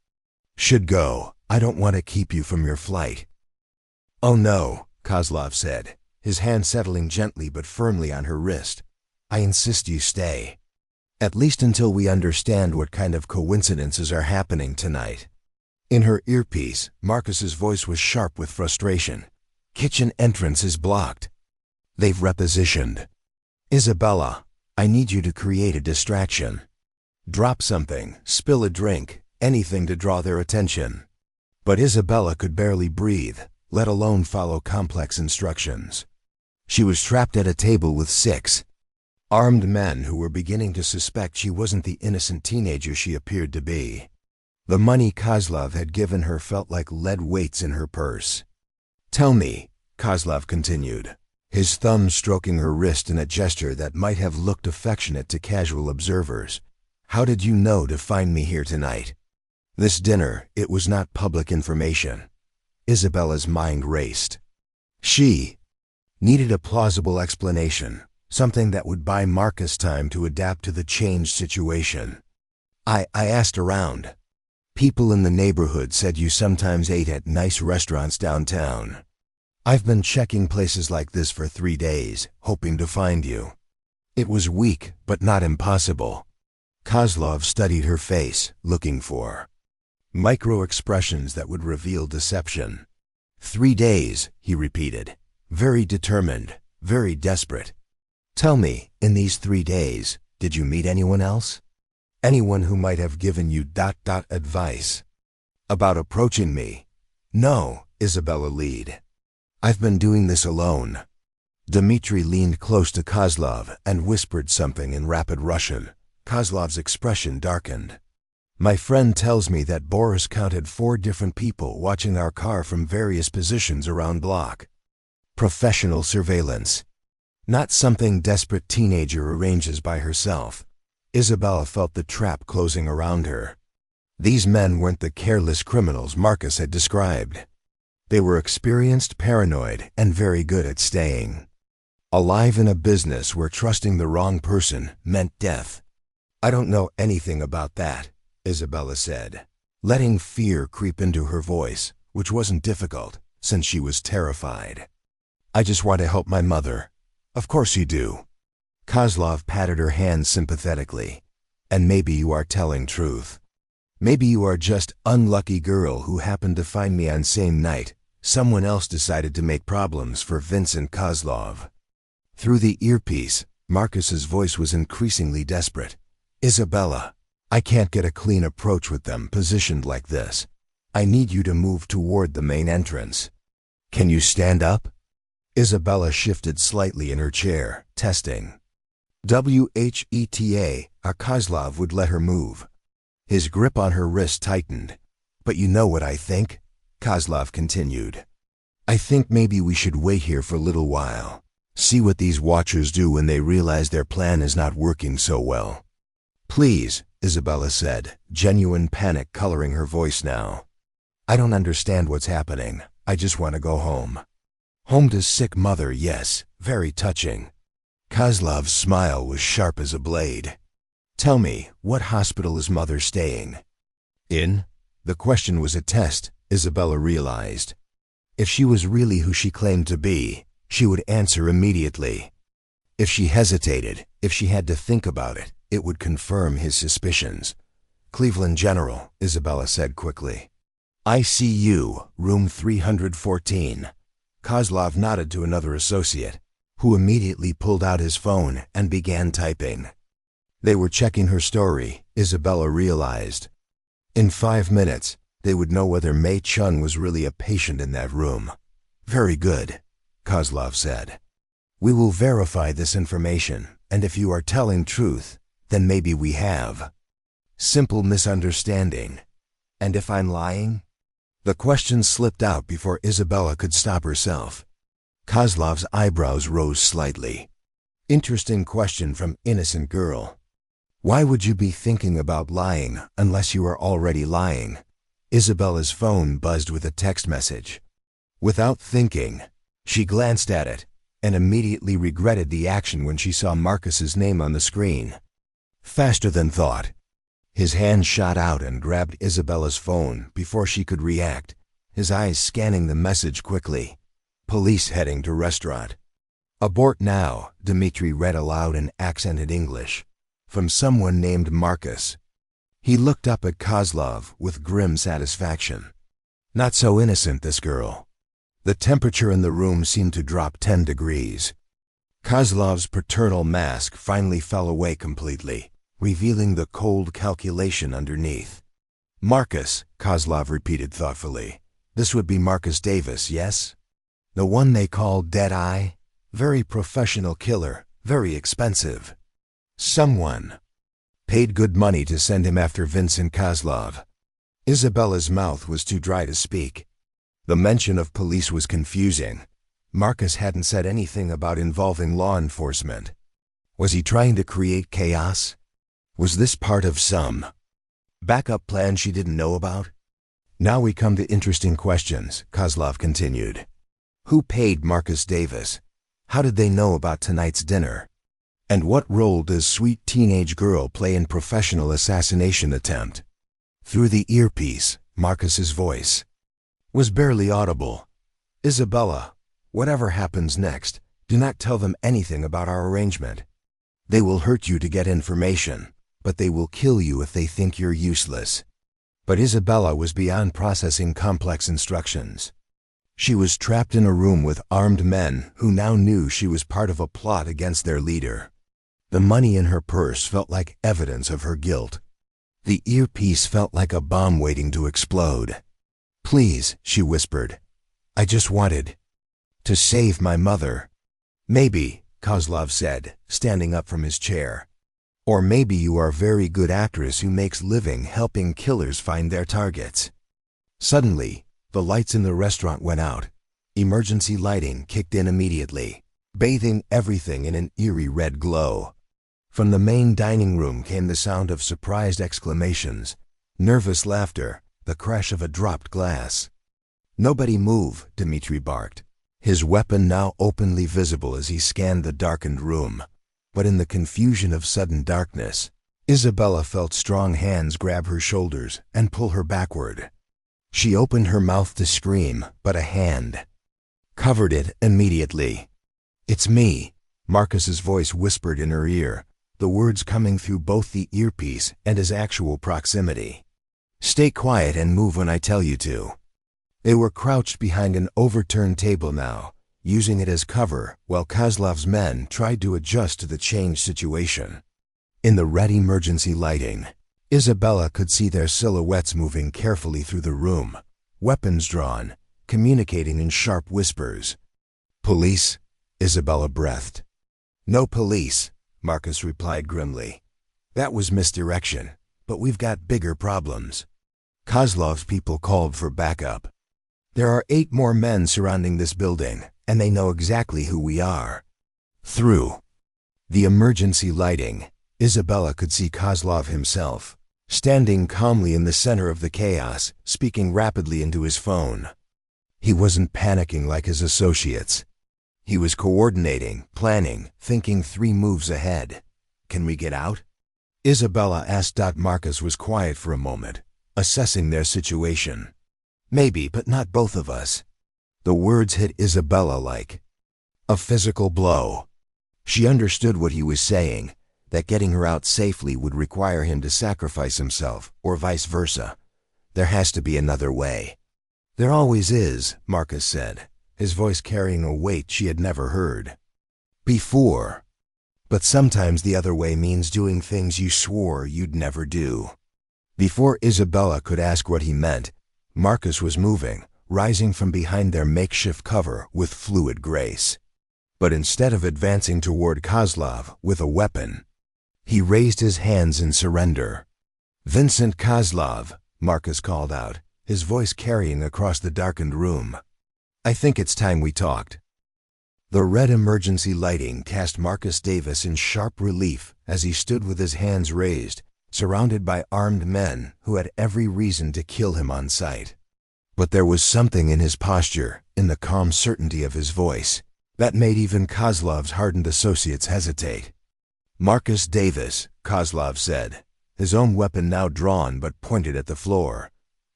should go. I don't want to keep you from your flight. Oh no, Kozlov said, his hand settling gently but firmly on her wrist. I insist you stay. At least until we understand what kind of coincidences are happening tonight. In her earpiece, Marcus's voice was sharp with frustration. Kitchen entrance is blocked. They've repositioned. Isabella, I need you to create a distraction. Drop something, spill a drink, anything to draw their attention. But Isabella could barely breathe, let alone follow complex instructions. She was trapped at a table with 6 armed men who were beginning to suspect she wasn't the innocent teenager she appeared to be. The money Kozlov had given her felt like lead weights in her purse. Tell me, Kozlov continued, his thumb stroking her wrist in a gesture that might have looked affectionate to casual observers. How did you know to find me here tonight? This dinner, it was not public information. Isabella's mind raced. She needed a plausible explanation, something that would buy Marcus time to adapt to the changed situation. I asked around. People in the neighborhood said you sometimes ate at nice restaurants downtown. I've been checking places like this for 3 days, hoping to find you. It was weak, but not impossible. Kozlov studied her face, looking for micro-expressions that would reveal deception. 3 days, he repeated, very determined, very desperate. Tell me, in these 3 days, did you meet anyone else? Anyone who might have given you advice about approaching me? No, Isabella lead. I've been doing this alone. Dmitri leaned close to Kozlov and whispered something in rapid Russian. Kozlov's expression darkened. My friend tells me that Boris counted 4 different people watching our car from various positions around block. Professional surveillance. Not something desperate teenager arranges by herself. Isabella felt the trap closing around her. These men weren't the careless criminals Marcus had described. They were experienced, paranoid, and very good at staying alive in a business where trusting the wrong person meant death. I don't know anything about that, Isabella said, letting fear creep into her voice, which wasn't difficult, since she was terrified. I just want to help my mother. Of course you do. Kozlov patted her hand sympathetically. And maybe you are telling truth. Maybe you are just unlucky girl who happened to find me on same night. Someone else decided to make problems for Vincent Kozlov. Through the earpiece, Marcus's voice was increasingly desperate. Isabella, I can't get a clean approach with them positioned like this. I need you to move toward the main entrance. Can you stand up? Isabella shifted slightly in her chair, testing. WHETA, Kozlov would let her move. His grip on her wrist tightened. But you know what I think? Kozlov continued. I think maybe we should wait here for a little while. See what these watchers do when they realize their plan is not working so well. Please, Isabella said, genuine panic coloring her voice now. I don't understand what's happening. I just want to go home. Home to sick mother, yes, very touching. Kozlov's smile was sharp as a blade. Tell me, what hospital is mother staying in? The question was a test, Isabella realized. If she was really who she claimed to be, she would answer immediately. If she hesitated, if she had to think about it, it would confirm his suspicions. Cleveland General, Isabella said quickly. ICU, room 314. Kozlov nodded to another associate, who immediately pulled out his phone and began typing. They were checking her story, Isabella realized. In 5 minutes, they would know whether Mei Chun was really a patient in that room. Very good, Kozlov said. We will verify this information, and if you are telling truth, then maybe we have. Simple misunderstanding. And if I'm lying? The question slipped out before Isabella could stop herself. Kozlov's eyebrows rose slightly. Interesting question from innocent girl. Why would you be thinking about lying unless you are already lying? Isabella's phone buzzed with a text message. Without thinking, she glanced at it and immediately regretted the action when she saw Marcus's name on the screen. Faster than thought, his hand shot out and grabbed Isabella's phone before she could react, his eyes scanning the message quickly. Police heading to restaurant. Abort now, Dmitri read aloud in accented English, from someone named Marcus. He looked up at Kozlov with grim satisfaction. Not so innocent, this girl. The temperature in the room seemed to drop 10 degrees. Kozlov's paternal mask finally fell away completely, revealing the cold calculation underneath. Marcus, Kozlov repeated thoughtfully. This would be Marcus Davis, yes? The one they call Deadeye? Very professional killer, very expensive. Someone paid good money to send him after Vincent Kozlov. Isabella's mouth was too dry to speak. The mention of police was confusing. Marcus hadn't said anything about involving law enforcement. Was he trying to create chaos? Was this part of some backup plan she didn't know about? Now we come to interesting questions, Kozlov continued. Who paid Marcus Davis? How did they know about tonight's dinner? And what role does sweet teenage girl play in professional assassination attempt? Through the earpiece, Marcus's voice was barely audible. Isabella, whatever happens next, do not tell them anything about our arrangement. They will hurt you to get information, but they will kill you if they think you're useless. But Isabella was beyond processing complex instructions. She was trapped in a room with armed men who now knew she was part of a plot against their leader. The money in her purse felt like evidence of her guilt. The earpiece felt like a bomb waiting to explode. Please, she whispered. I just wanted to save my mother. Maybe, Kozlov said, standing up from his chair. Or maybe you are a very good actress who makes living helping killers find their targets. Suddenly, the lights in the restaurant went out. Emergency lighting kicked in immediately, bathing everything in an eerie red glow. From the main dining room came the sound of surprised exclamations, nervous laughter, the crash of a dropped glass. Nobody move, Dmitri barked, his weapon now openly visible as he scanned the darkened room. But in the confusion of sudden darkness, Isabella felt strong hands grab her shoulders and pull her backward. She opened her mouth to scream, but a hand covered it immediately. It's me, Marcus's voice whispered in her ear, the words coming through both the earpiece and his actual proximity. Stay quiet and move when I tell you to. They were crouched behind an overturned table now, using it as cover while Kozlov's men tried to adjust to the changed situation. In the red emergency lighting, Isabella could see their silhouettes moving carefully through the room, weapons drawn, communicating in sharp whispers. Police? Isabella breathed. No police, Marcus replied grimly. That was misdirection, but we've got bigger problems. Kozlov's people called for backup. There are 8 more men surrounding this building, and they know exactly who we are. Through the emergency lighting, Isabella could see Kozlov himself, standing calmly in the center of the chaos, speaking rapidly into his phone. He wasn't panicking like his associates. He was coordinating, planning, thinking 3 moves ahead. "Can we get out?" Isabella asked. Marcus was quiet for a moment, assessing their situation. "Maybe, but not both of us." The words hit Isabella like a physical blow. She understood what he was saying, that getting her out safely would require him to sacrifice himself, or vice versa. There has to be another way. "There always is," Marcus said, his voice carrying a weight she had never heard before. "But sometimes the other way means doing things you swore you'd never do." Before Isabella could ask what he meant, Marcus was moving, rising from behind their makeshift cover with fluid grace. But instead of advancing toward Kozlov with a weapon, he raised his hands in surrender. "Vincent Kozlov," Marcus called out, his voice carrying across the darkened room. "I think it's time we talked." The red emergency lighting cast Marcus Davis in sharp relief as he stood with his hands raised, surrounded by armed men who had every reason to kill him on sight. But there was something in his posture, in the calm certainty of his voice, that made even Kozlov's hardened associates hesitate. "Marcus Davis," Kozlov said, his own weapon now drawn but pointed at the floor.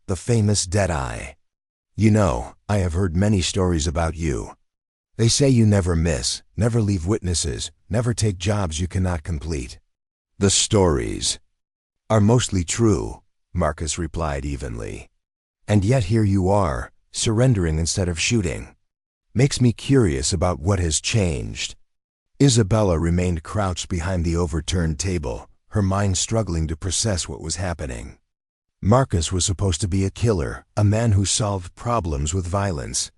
"The famous Deadeye. You know, I have heard many stories about you. They say you never miss, never leave witnesses, never take jobs you cannot complete. The stories are mostly true," Marcus replied evenly. "And yet here you are, surrendering instead of shooting. Makes me curious about what has changed." Isabella remained crouched behind the overturned table, her mind struggling to process what was happening. Marcus was supposed to be a killer, a man who solved problems with violence.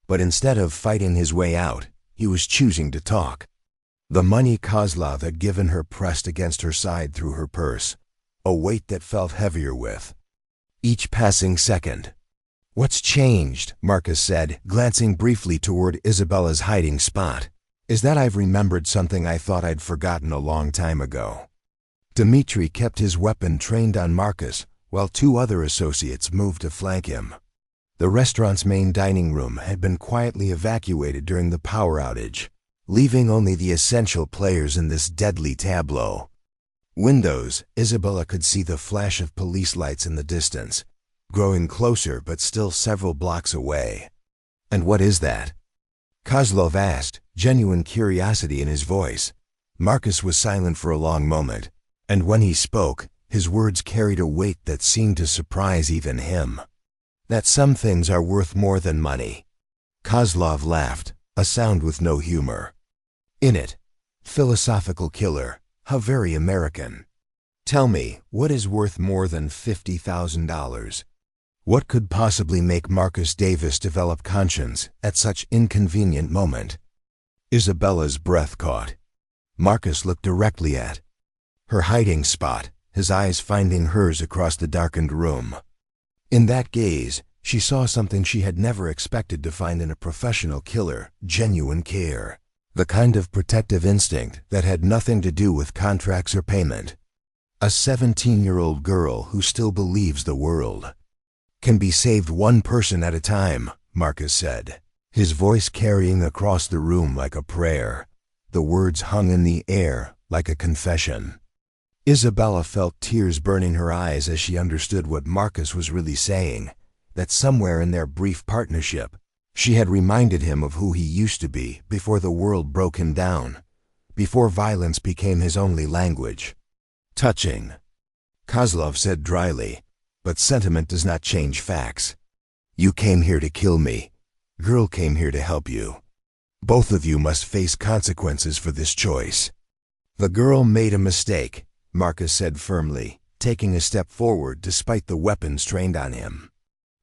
But instead of fighting his way out, he was choosing to talk. The money Kozlov had given her pressed against her side through her purse, a weight that felt heavier with each passing second. "What's changed?" Marcus said, glancing briefly toward Isabella's hiding spot. "Is that I've remembered something I thought I'd forgotten a long time ago." Dmitri kept his weapon trained on Marcus, while 2 other associates moved to flank him. The restaurant's main dining room had been quietly evacuated during the power outage, leaving only the essential players in this deadly tableau. Windows, Isabella could see the flash of police lights in the distance, growing closer but still several blocks away. "And what is that?" Kozlov asked, genuine curiosity in his voice. Marcus was silent for a long moment, and when he spoke, his words carried a weight that seemed to surprise even him. "That some things are worth more than money." Kozlov laughed, a sound with no humor in it. "Philosophical killer. How very American. Tell me, what is worth more than $50,000? What could possibly make Marcus Davis develop conscience at such inconvenient moment?" Isabella's breath caught. Marcus looked directly at her hiding spot, his eyes finding hers across the darkened room. In that gaze, she saw something she had never expected to find in a professional killer: genuine care. The kind of protective instinct that had nothing to do with contracts or payment. A 17-year-old girl who still believes the world can be saved one person at a time, Marcus said, his voice carrying across the room like a prayer. The words hung in the air like a confession. Isabella felt tears burning her eyes as she understood what Marcus was really saying, that somewhere in their brief partnership, she had reminded him of who he used to be before the world broke him down, before violence became his only language. "Touching," Kozlov said dryly, "but sentiment does not change facts. You came here to kill me. Girl came here to help you. Both of you must face consequences for this choice." "The girl made a mistake," Marcus said firmly, taking a step forward despite the weapons trained on him.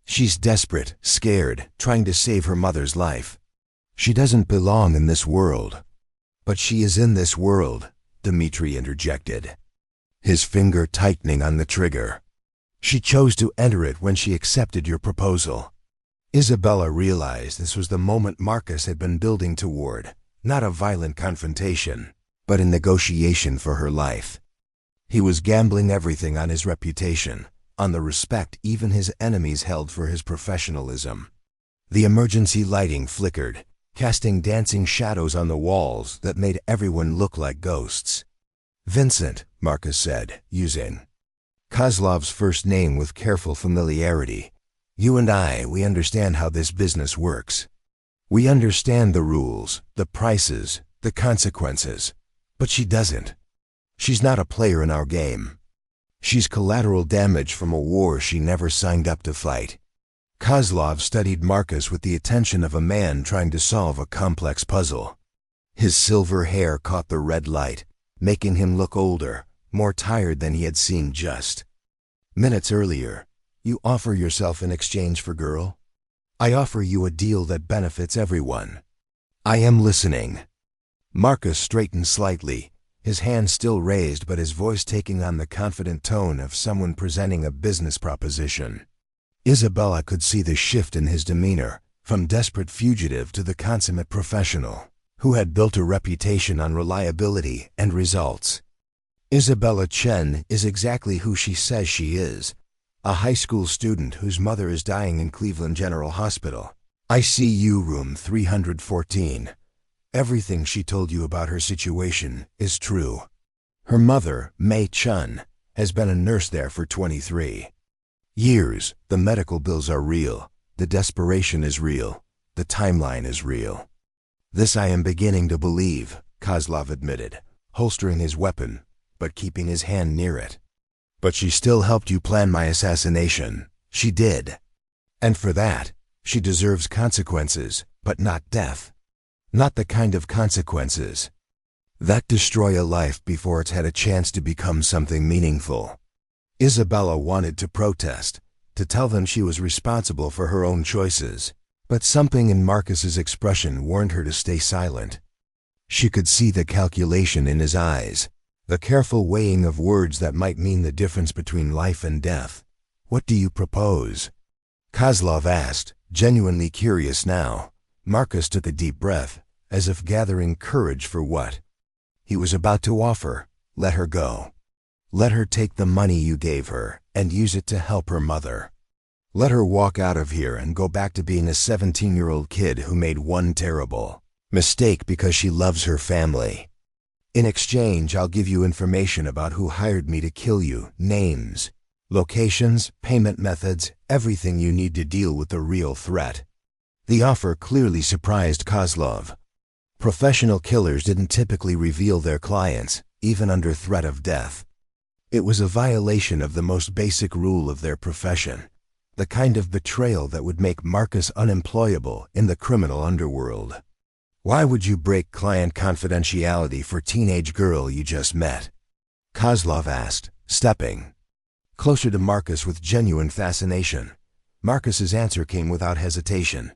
"She's desperate, scared, trying to save her mother's life. She doesn't belong in this world." "But she is in this world," Dmitri interjected, his finger tightening on the trigger. "She chose to enter it when she accepted your proposal." Isabella realized this was the moment Marcus had been building toward, not a violent confrontation, but a negotiation for her life. He was gambling everything on his reputation, on the respect even his enemies held for his professionalism. The emergency lighting flickered, casting dancing shadows on the walls that made everyone look like ghosts. "Vincent," Marcus said, using Kozlov's first name with careful familiarity. "You and we understand how this business works. We understand the rules, the prices, the consequences. But she doesn't. She's not a player in our game. She's collateral damage from a war she never signed up to fight." Kozlov studied Marcus with the attention of a man trying to solve a complex puzzle. His silver hair caught the red light, making him look older, more tired than he had seemed just minutes earlier. "You offer yourself in exchange for girl? I offer you a deal that benefits everyone." "I am listening." Marcus straightened slightly, his hand still raised but his voice taking on the confident tone of someone presenting a business proposition. Isabella could see the shift in his demeanor, from desperate fugitive to the consummate professional, who had built a reputation on reliability and results. Isabella Chen is exactly who she says she is, a high school student whose mother is dying in Cleveland General Hospital. ICU room 314. Everything she told you about her situation is true. Her mother, Mei Chun, has been a nurse there for 23 years. The medical bills are real. The desperation is real. The timeline is real. "This I am beginning to believe," Kozlov admitted, holstering his weapon, but keeping his hand near it. "But she still helped you plan my assassination." "She did. And for that, she deserves consequences, but not death. Not the kind of consequences that destroy a life before it's had a chance to become something meaningful." Isabella wanted to protest, to tell them she was responsible for her own choices, but something in Marcus's expression warned her to stay silent. She could see the calculation in his eyes, the careful weighing of words that might mean the difference between life and death. "What do you propose?" Kozlov asked, genuinely curious now. Marcus took a deep breath, as if gathering courage for what he was about to offer. "Let her go. Let her take the money you gave her and use it to help her mother. Let her walk out of here and go back to being a 17-year-old kid who made one terrible mistake because she loves her family. In exchange, I'll give you information about who hired me to kill you, names, locations, payment methods, everything you need to deal with the real threat." The offer clearly surprised Kozlov. Professional killers didn't typically reveal their clients, even under threat of death. It was a violation of the most basic rule of their profession, the kind of betrayal that would make Marcus unemployable in the criminal underworld. "Why would you break client confidentiality for teenage girl you just met?" Kozlov asked, stepping closer to Marcus with genuine fascination. Marcus's answer came without hesitation.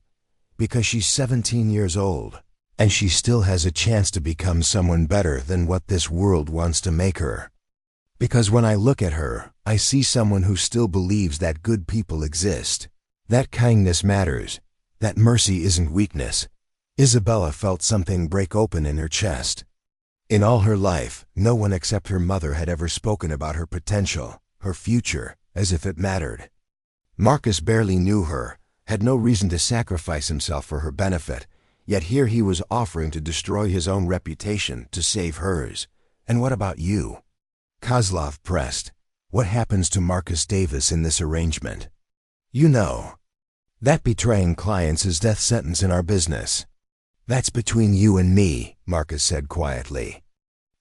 "Because she's 17 years old, and she still has a chance to become someone better than what this world wants to make her. Because when I look at her, I see someone who still believes that good people exist, that kindness matters, that mercy isn't weakness." Isabella felt something break open in her chest. In all her life, no one except her mother had ever spoken about her potential, her future, as if it mattered. Marcus barely knew her, had no reason to sacrifice himself for her benefit, yet here he was offering to destroy his own reputation to save hers. "And what about you?" Kozlov pressed. "What happens to Marcus Davis in this arrangement?" "You know that betraying clients is death sentence in our business." "That's between you and me," Marcus said quietly.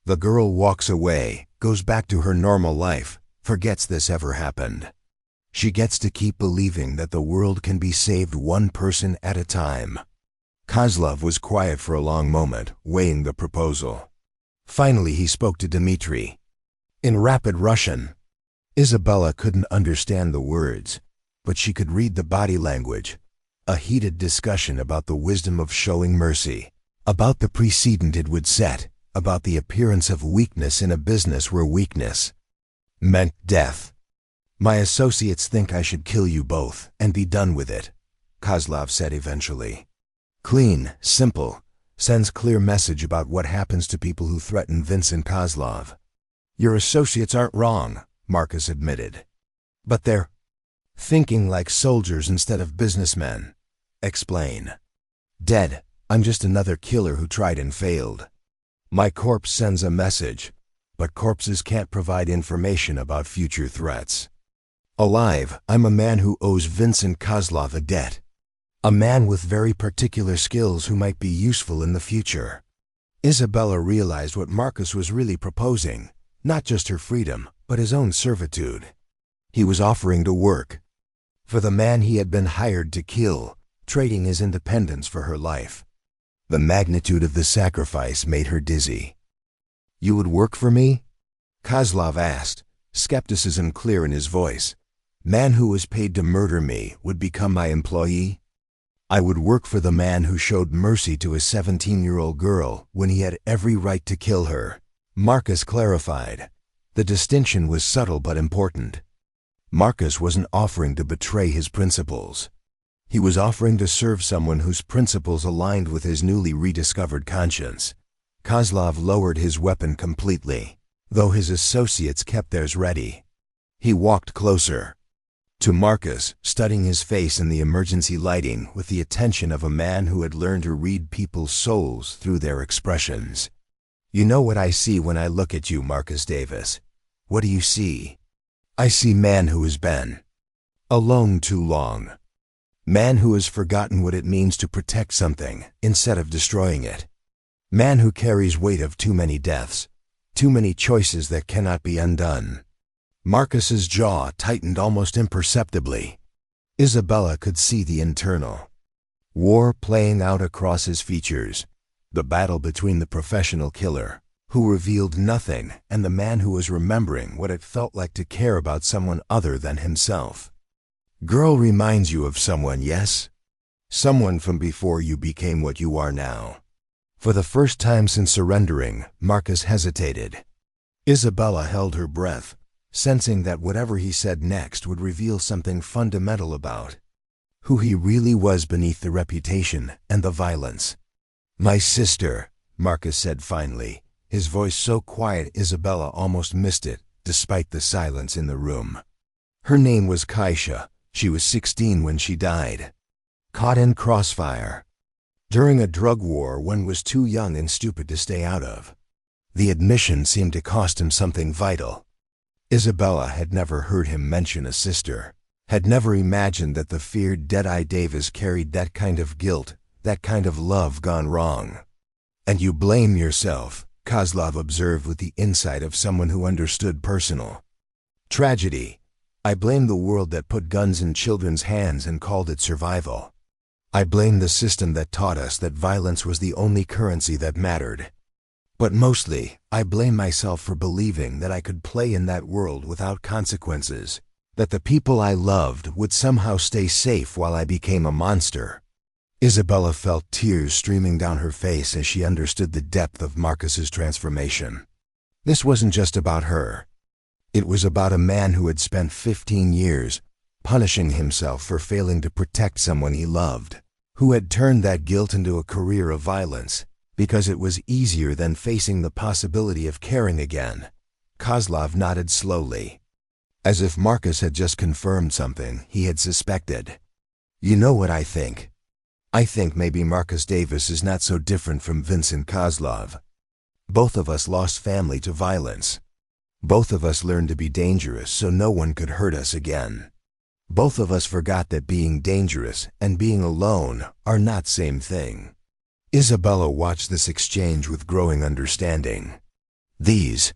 The girl walks away, goes back to her normal life, forgets this ever happened. She gets to keep believing that the world can be saved one person at a time. Kozlov was quiet for a long moment, weighing the proposal. Finally he spoke to Dmitri. In rapid Russian. Isabella couldn't understand the words, but she could read the body language. A heated discussion about the wisdom of showing mercy, about the precedent it would set, about the appearance of weakness in a business where weakness meant death. "My associates think I should kill you both and be done with it," Kozlov said eventually. Clean, simple, sends clear message about what happens to people who threaten Vincent Kozlov. Your associates aren't wrong, Marcus admitted. But they're thinking like soldiers instead of businessmen. Explain. Dead. I'm just another killer who tried and failed. My corpse sends a message, but corpses can't provide information about future threats. Alive, I'm a man who owes Vincent Kozlov a debt. A man with very particular skills who might be useful in the future. Isabella realized what Marcus was really proposing, not just her freedom, but his own servitude. He was offering to work for the man he had been hired to kill, trading his independence for her life. The magnitude of the sacrifice made her dizzy. You would work for me? Kozlov asked, skepticism clear in his voice. Man who was paid to murder me would become my employee? I would work for the man who showed mercy to a 17-year-old girl when he had every right to kill her. Marcus clarified. The distinction was subtle but important. Marcus wasn't offering to betray his principles. He was offering to serve someone whose principles aligned with his newly rediscovered conscience. Kozlov lowered his weapon completely, though his associates kept theirs ready. He walked closer to Marcus, studying his face in the emergency lighting with the attention of a man who had learned to read people's souls through their expressions. You know what I see when I look at you, Marcus Davis. What do you see? I see man who has been alone too long. Man who has forgotten what it means to protect something instead of destroying it. Man who carries weight of too many deaths, too many choices that cannot be undone. Marcus's jaw tightened almost imperceptibly. Isabella could see the internal war playing out across his features. The battle between the professional killer, who revealed nothing, and the man who was remembering what it felt like to care about someone other than himself. Girl reminds you of someone, yes? Someone from before you became what you are now. For the first time since surrendering, Marcus hesitated. Isabella held her breath, sensing that whatever he said next would reveal something fundamental about who he really was beneath the reputation and the violence. My sister, Marcus said finally, his voice so quiet Isabella almost missed it, despite the silence in the room. Her name was Kaisha. She was 16 when she died. Caught in crossfire. During a drug war one was too young and stupid to stay out of. The admission seemed to cost him something vital. Isabella had never heard him mention a sister, had never imagined that the feared Deadeye Davis carried that kind of guilt, that kind of love gone wrong. And you blame yourself, Kozlov observed with the insight of someone who understood personal tragedy. I blame the world that put guns in children's hands and called it survival. I blame the system that taught us that violence was the only currency that mattered. But mostly, I blame myself for believing that I could play in that world without consequences, that the people I loved would somehow stay safe while I became a monster. Isabella felt tears streaming down her face as she understood the depth of Marcus's transformation. This wasn't just about her. It was about a man who had spent 15 years punishing himself for failing to protect someone he loved, who had turned that guilt into a career of violence, because it was easier than facing the possibility of caring again. Kozlov nodded slowly, as if Marcus had just confirmed something he had suspected. You know what I think? I think maybe Marcus Davis is not so different from Vincent Kozlov. Both of us lost family to violence. Both of us learned to be dangerous so no one could hurt us again. Both of us forgot that being dangerous and being alone are not same thing. Isabella watched this exchange with growing understanding. These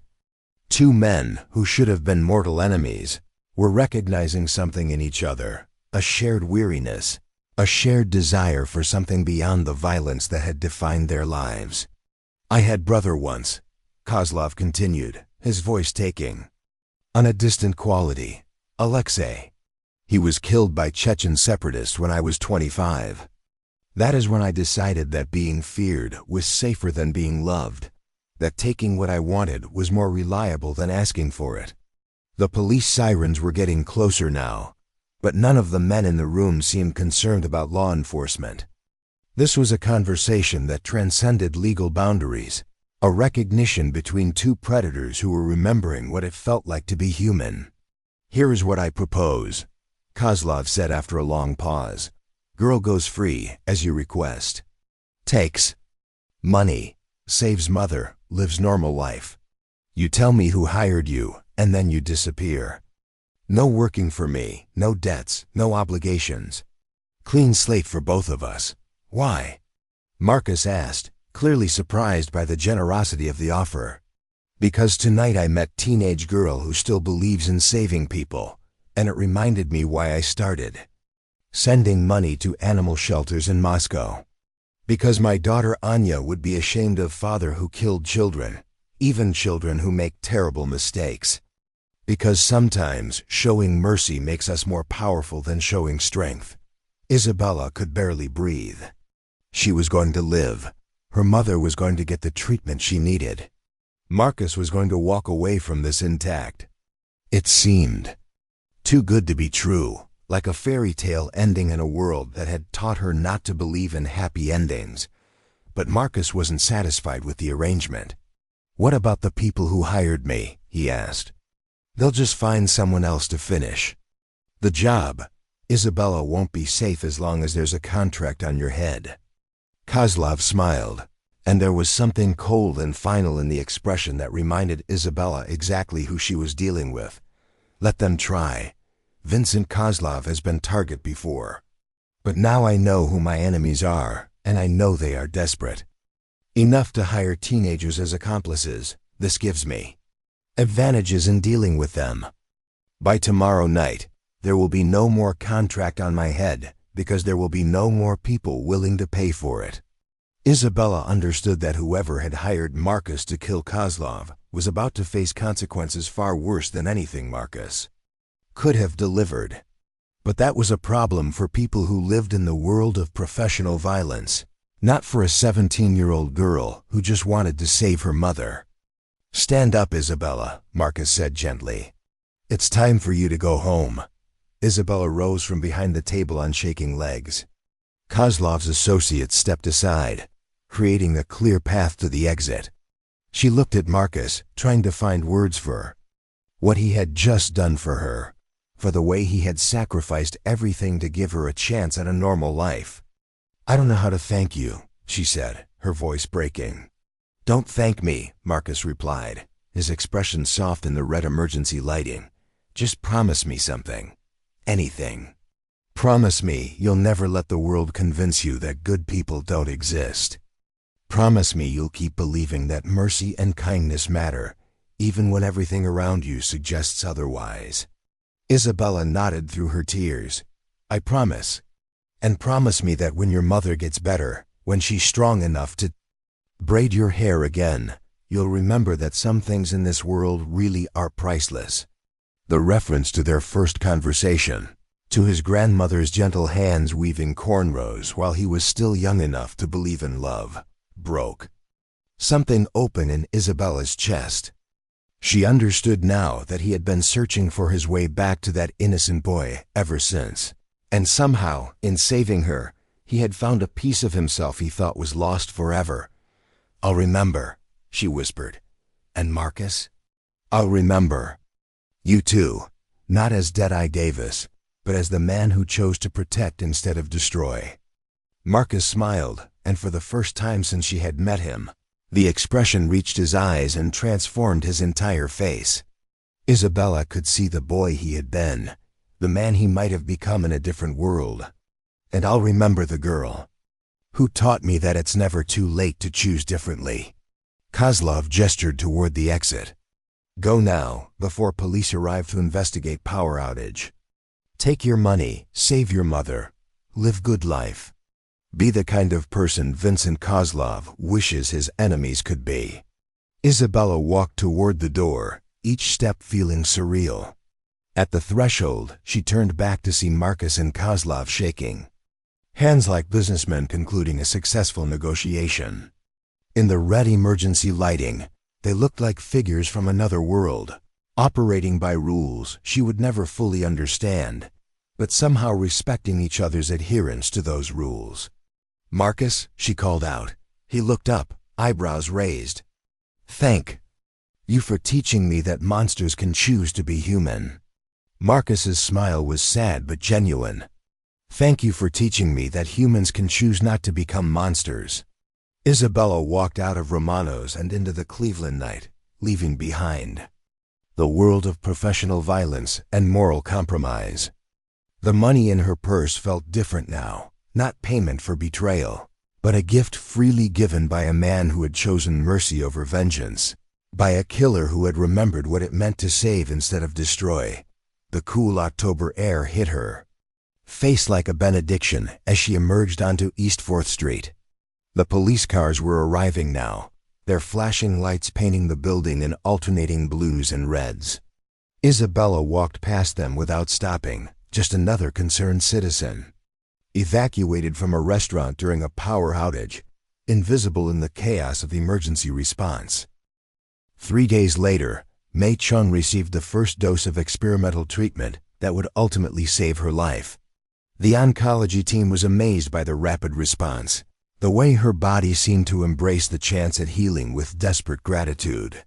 two men, who should have been mortal enemies, were recognizing something in each other, a shared weariness, a shared desire for something beyond the violence that had defined their lives. I had brother once, Kozlov continued, his voice taking on a distant quality. Alexei. He was killed by Chechen separatists when I was 25. That is when I decided that being feared was safer than being loved, that taking what I wanted was more reliable than asking for it. The police sirens were getting closer now, but none of the men in the room seemed concerned about law enforcement. This was a conversation that transcended legal boundaries. A recognition between two predators who were remembering what it felt like to be human. "Here is what I propose," Kozlov said after a long pause. "Girl goes free, as you request. Takes money, saves mother, lives normal life. You tell me who hired you, and then you disappear. No working for me, no debts, no obligations. Clean slate for both of us." "Why?" Marcus asked, clearly surprised by the generosity of the offer. "Because tonight I met teenage girl who still believes in saving people, and it reminded me why I started. Sending money to animal shelters in Moscow. Because my daughter Anya would be ashamed of father who killed children, even children who make terrible mistakes. Because sometimes showing mercy makes us more powerful than showing strength." Isabella could barely breathe. She was going to live. Her mother was going to get the treatment she needed. Marcus was going to walk away from this intact. It seemed too good to be true, like a fairy tale ending in a world that had taught her not to believe in happy endings. But Marcus wasn't satisfied with the arrangement. "What about the people who hired me?" he asked. "They'll just find someone else to finish. The job, Isabella, won't be safe as long as there's a contract on your head." Kozlov smiled, and there was something cold and final in the expression that reminded Isabella exactly who she was dealing with. Let them try. Vincent Kozlov has been target before. But now I know who my enemies are, and I know they are desperate. Enough to hire teenagers as accomplices. This gives me advantages in dealing with them. By tomorrow night, there will be no more contract on my head, because there will be no more people willing to pay for it. Isabella understood that whoever had hired Marcus to kill Kozlov was about to face consequences far worse than anything Marcus could have delivered. But that was a problem for people who lived in the world of professional violence, not for a 17-year-old girl who just wanted to save her mother. "Stand up, Isabella," Marcus said gently. "It's time for you to go home." Isabella rose from behind the table on shaking legs. Kozlov's associate stepped aside, creating a clear path to the exit. She looked at Marcus, trying to find words for what he had just done for her, for the way he had sacrificed everything to give her a chance at a normal life. "I don't know how to thank you," she said, her voice breaking. "Don't thank me," Marcus replied, his expression soft in the red emergency lighting. "Just promise me something. Anything. Promise me you'll never let the world convince you that good people don't exist. Promise me you'll keep believing that mercy and kindness matter, even when everything around you suggests otherwise." Isabella nodded through her tears. "I promise. And promise me that when your mother gets better, when she's strong enough to braid your hair again, you'll remember that some things in this world really are priceless." The reference to their first conversation, to his grandmother's gentle hands weaving cornrows while he was still young enough to believe in love, broke something open in Isabella's chest. She understood now that he had been searching for his way back to that innocent boy ever since, and somehow, in saving her, he had found a piece of himself he thought was lost forever. "I'll remember," she whispered. "And Marcus? I'll remember. You too, not as Deadeye Davis, but as the man who chose to protect instead of destroy." Marcus smiled, and for the first time since she had met him, the expression reached his eyes and transformed his entire face. Isabella could see the boy he had been, the man he might have become in a different world. "And I'll remember the girl who taught me that it's never too late to choose differently." Kozlov gestured toward the exit. "Go now, before police arrive to investigate power outage. Take your money, save your mother, live good life. Be the kind of person Vincent Kozlov wishes his enemies could be." Isabella walked toward the door, each step feeling surreal. At the threshold, she turned back to see Marcus and Kozlov shaking hands like businessmen concluding a successful negotiation. In the red emergency lighting, they looked like figures from another world, operating by rules she would never fully understand, but somehow respecting each other's adherence to those rules. "Marcus," she called out. He looked up, eyebrows raised. Thank you for teaching me that monsters can choose to be human. Marcus's smile was sad but genuine. Thank you for teaching me that humans can choose not to become monsters. Isabella walked out of Romano's and into the Cleveland night, leaving behind the world of professional violence and moral compromise. The money in her purse felt different now, not payment for betrayal, but a gift freely given by a man who had chosen mercy over vengeance, by a killer who had remembered what it meant to save instead of destroy. The cool October air hit her face like a benediction as she emerged onto East 4th Street. The police cars were arriving now, their flashing lights painting the building in alternating blues and reds. Isabella walked past them without stopping, just another concerned citizen, evacuated from a restaurant during a power outage, invisible in the chaos of emergency response. 3 days later, Mei Chung received the first dose of experimental treatment that would ultimately save her life. The oncology team was amazed by the rapid response, the way her body seemed to embrace the chance at healing with desperate gratitude.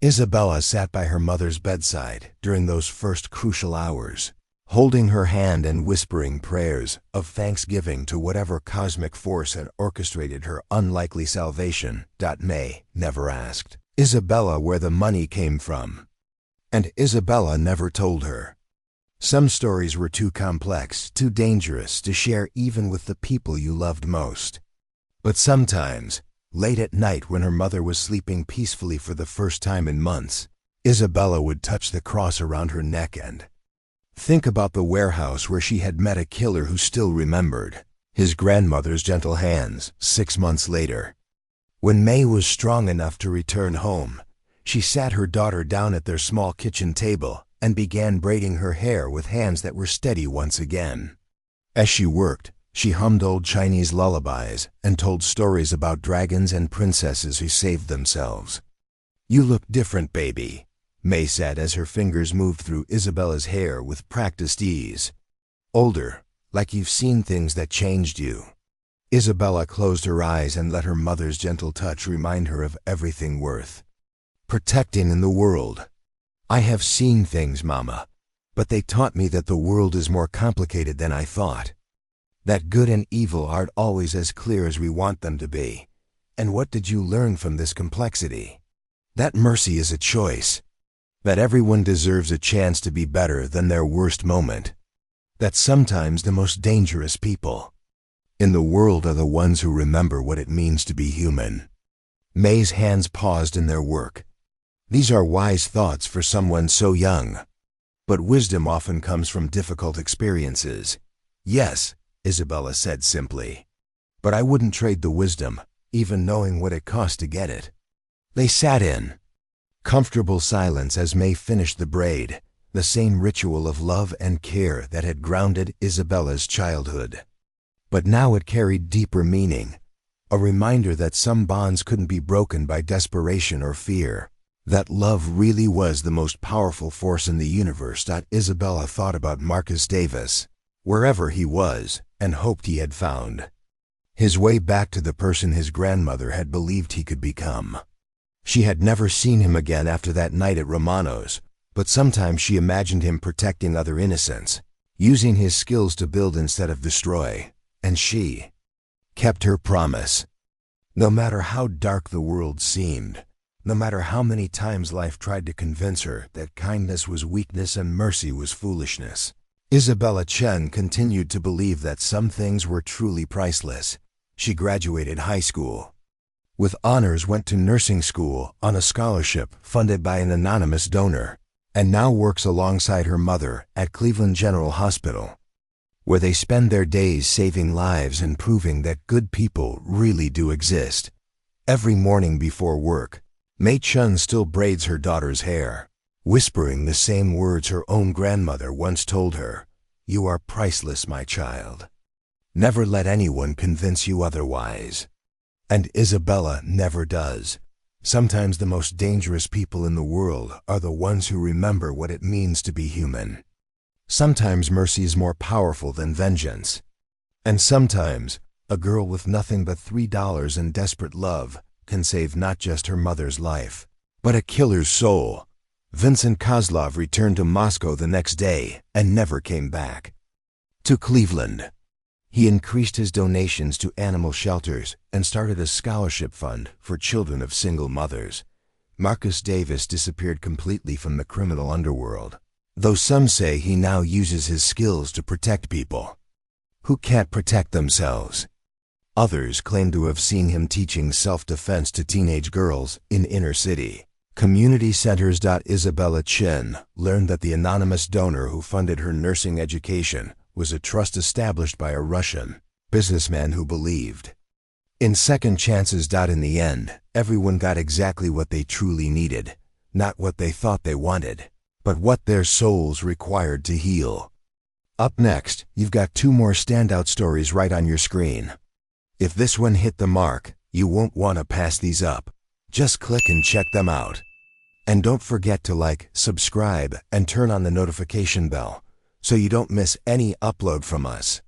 Isabella sat by her mother's bedside during those first crucial hours, holding her hand and whispering prayers of thanksgiving to whatever cosmic force had orchestrated her unlikely salvation. May never asked Isabella where the money came from, and Isabella never told her. Some stories were too complex, too dangerous to share even with the people you loved most. But sometimes, late at night when her mother was sleeping peacefully for the first time in months, Isabella would touch the cross around her neck and think about the warehouse where she had met a killer who still remembered his grandmother's gentle hands 6 months later. When May was strong enough to return home, she sat her daughter down at their small kitchen table and began braiding her hair with hands that were steady once again. As she worked, she hummed old Chinese lullabies and told stories about dragons and princesses who saved themselves. "You look different, baby," May said as her fingers moved through Isabella's hair with practiced ease. "Older, like you've seen things that changed you." Isabella closed her eyes and let her mother's gentle touch remind her of everything worth protecting in the world. "I have seen things, Mama, but they taught me that the world is more complicated than I thought. That good and evil aren't always as clear as we want them to be. And what did you learn from this complexity? That mercy is a choice. That everyone deserves a chance to be better than their worst moment. That sometimes the most dangerous people in the world are the ones who remember what it means to be human." May's hands paused in their work. These are wise thoughts for someone so young. But wisdom often comes from difficult experiences. "Yes," Isabella said simply. "But I wouldn't trade the wisdom, even knowing what it cost to get it." They sat in comfortable silence as May finished the braid, the same ritual of love and care that had grounded Isabella's childhood. But now it carried deeper meaning, a reminder that some bonds couldn't be broken by desperation or fear, that love really was the most powerful force in the universe. Isabella thought about Marcus Davis, wherever he was, and hoped he had found his way back to the person his grandmother had believed he could become. She had never seen him again after that night at Romano's, but sometimes she imagined him protecting other innocents, using his skills to build instead of destroy, and she kept her promise. No matter how dark the world seemed, no matter how many times life tried to convince her that kindness was weakness and mercy was foolishness, Isabella Chen continued to believe that some things were truly priceless. She graduated high school with honors, went to nursing school on a scholarship funded by an anonymous donor, and now works alongside her mother at Cleveland General Hospital, where they spend their days saving lives and proving that good people really do exist. Every morning before work, Mei Chun still braids her daughter's hair, whispering the same words her own grandmother once told her: "You are priceless, my child. Never let anyone convince you otherwise." And Isabella never does. Sometimes the most dangerous people in the world are the ones who remember what it means to be human. Sometimes mercy is more powerful than vengeance. And sometimes a girl with nothing but $3 and desperate love can save not just her mother's life, but a killer's soul. Vincent Kozlov returned to Moscow the next day and never came back. To Cleveland. He increased his donations to animal shelters and started a scholarship fund for children of single mothers. Marcus Davis disappeared completely from the criminal underworld, though some say he now uses his skills to protect people who can't protect themselves. Others claim to have seen him teaching self-defense to teenage girls in inner city community centers. Isabella Chin learned that the anonymous donor who funded her nursing education was a trust established by a Russian businessman who believed in second chances. In the end, everyone got exactly what they truly needed, not what they thought they wanted, but what their souls required to heal. Up next, you've got two more standout stories right on your screen. If this one hit the mark, you won't want to pass these up. Just click and check them out. And don't forget to like, subscribe, and turn on the notification bell so you don't miss any upload from us.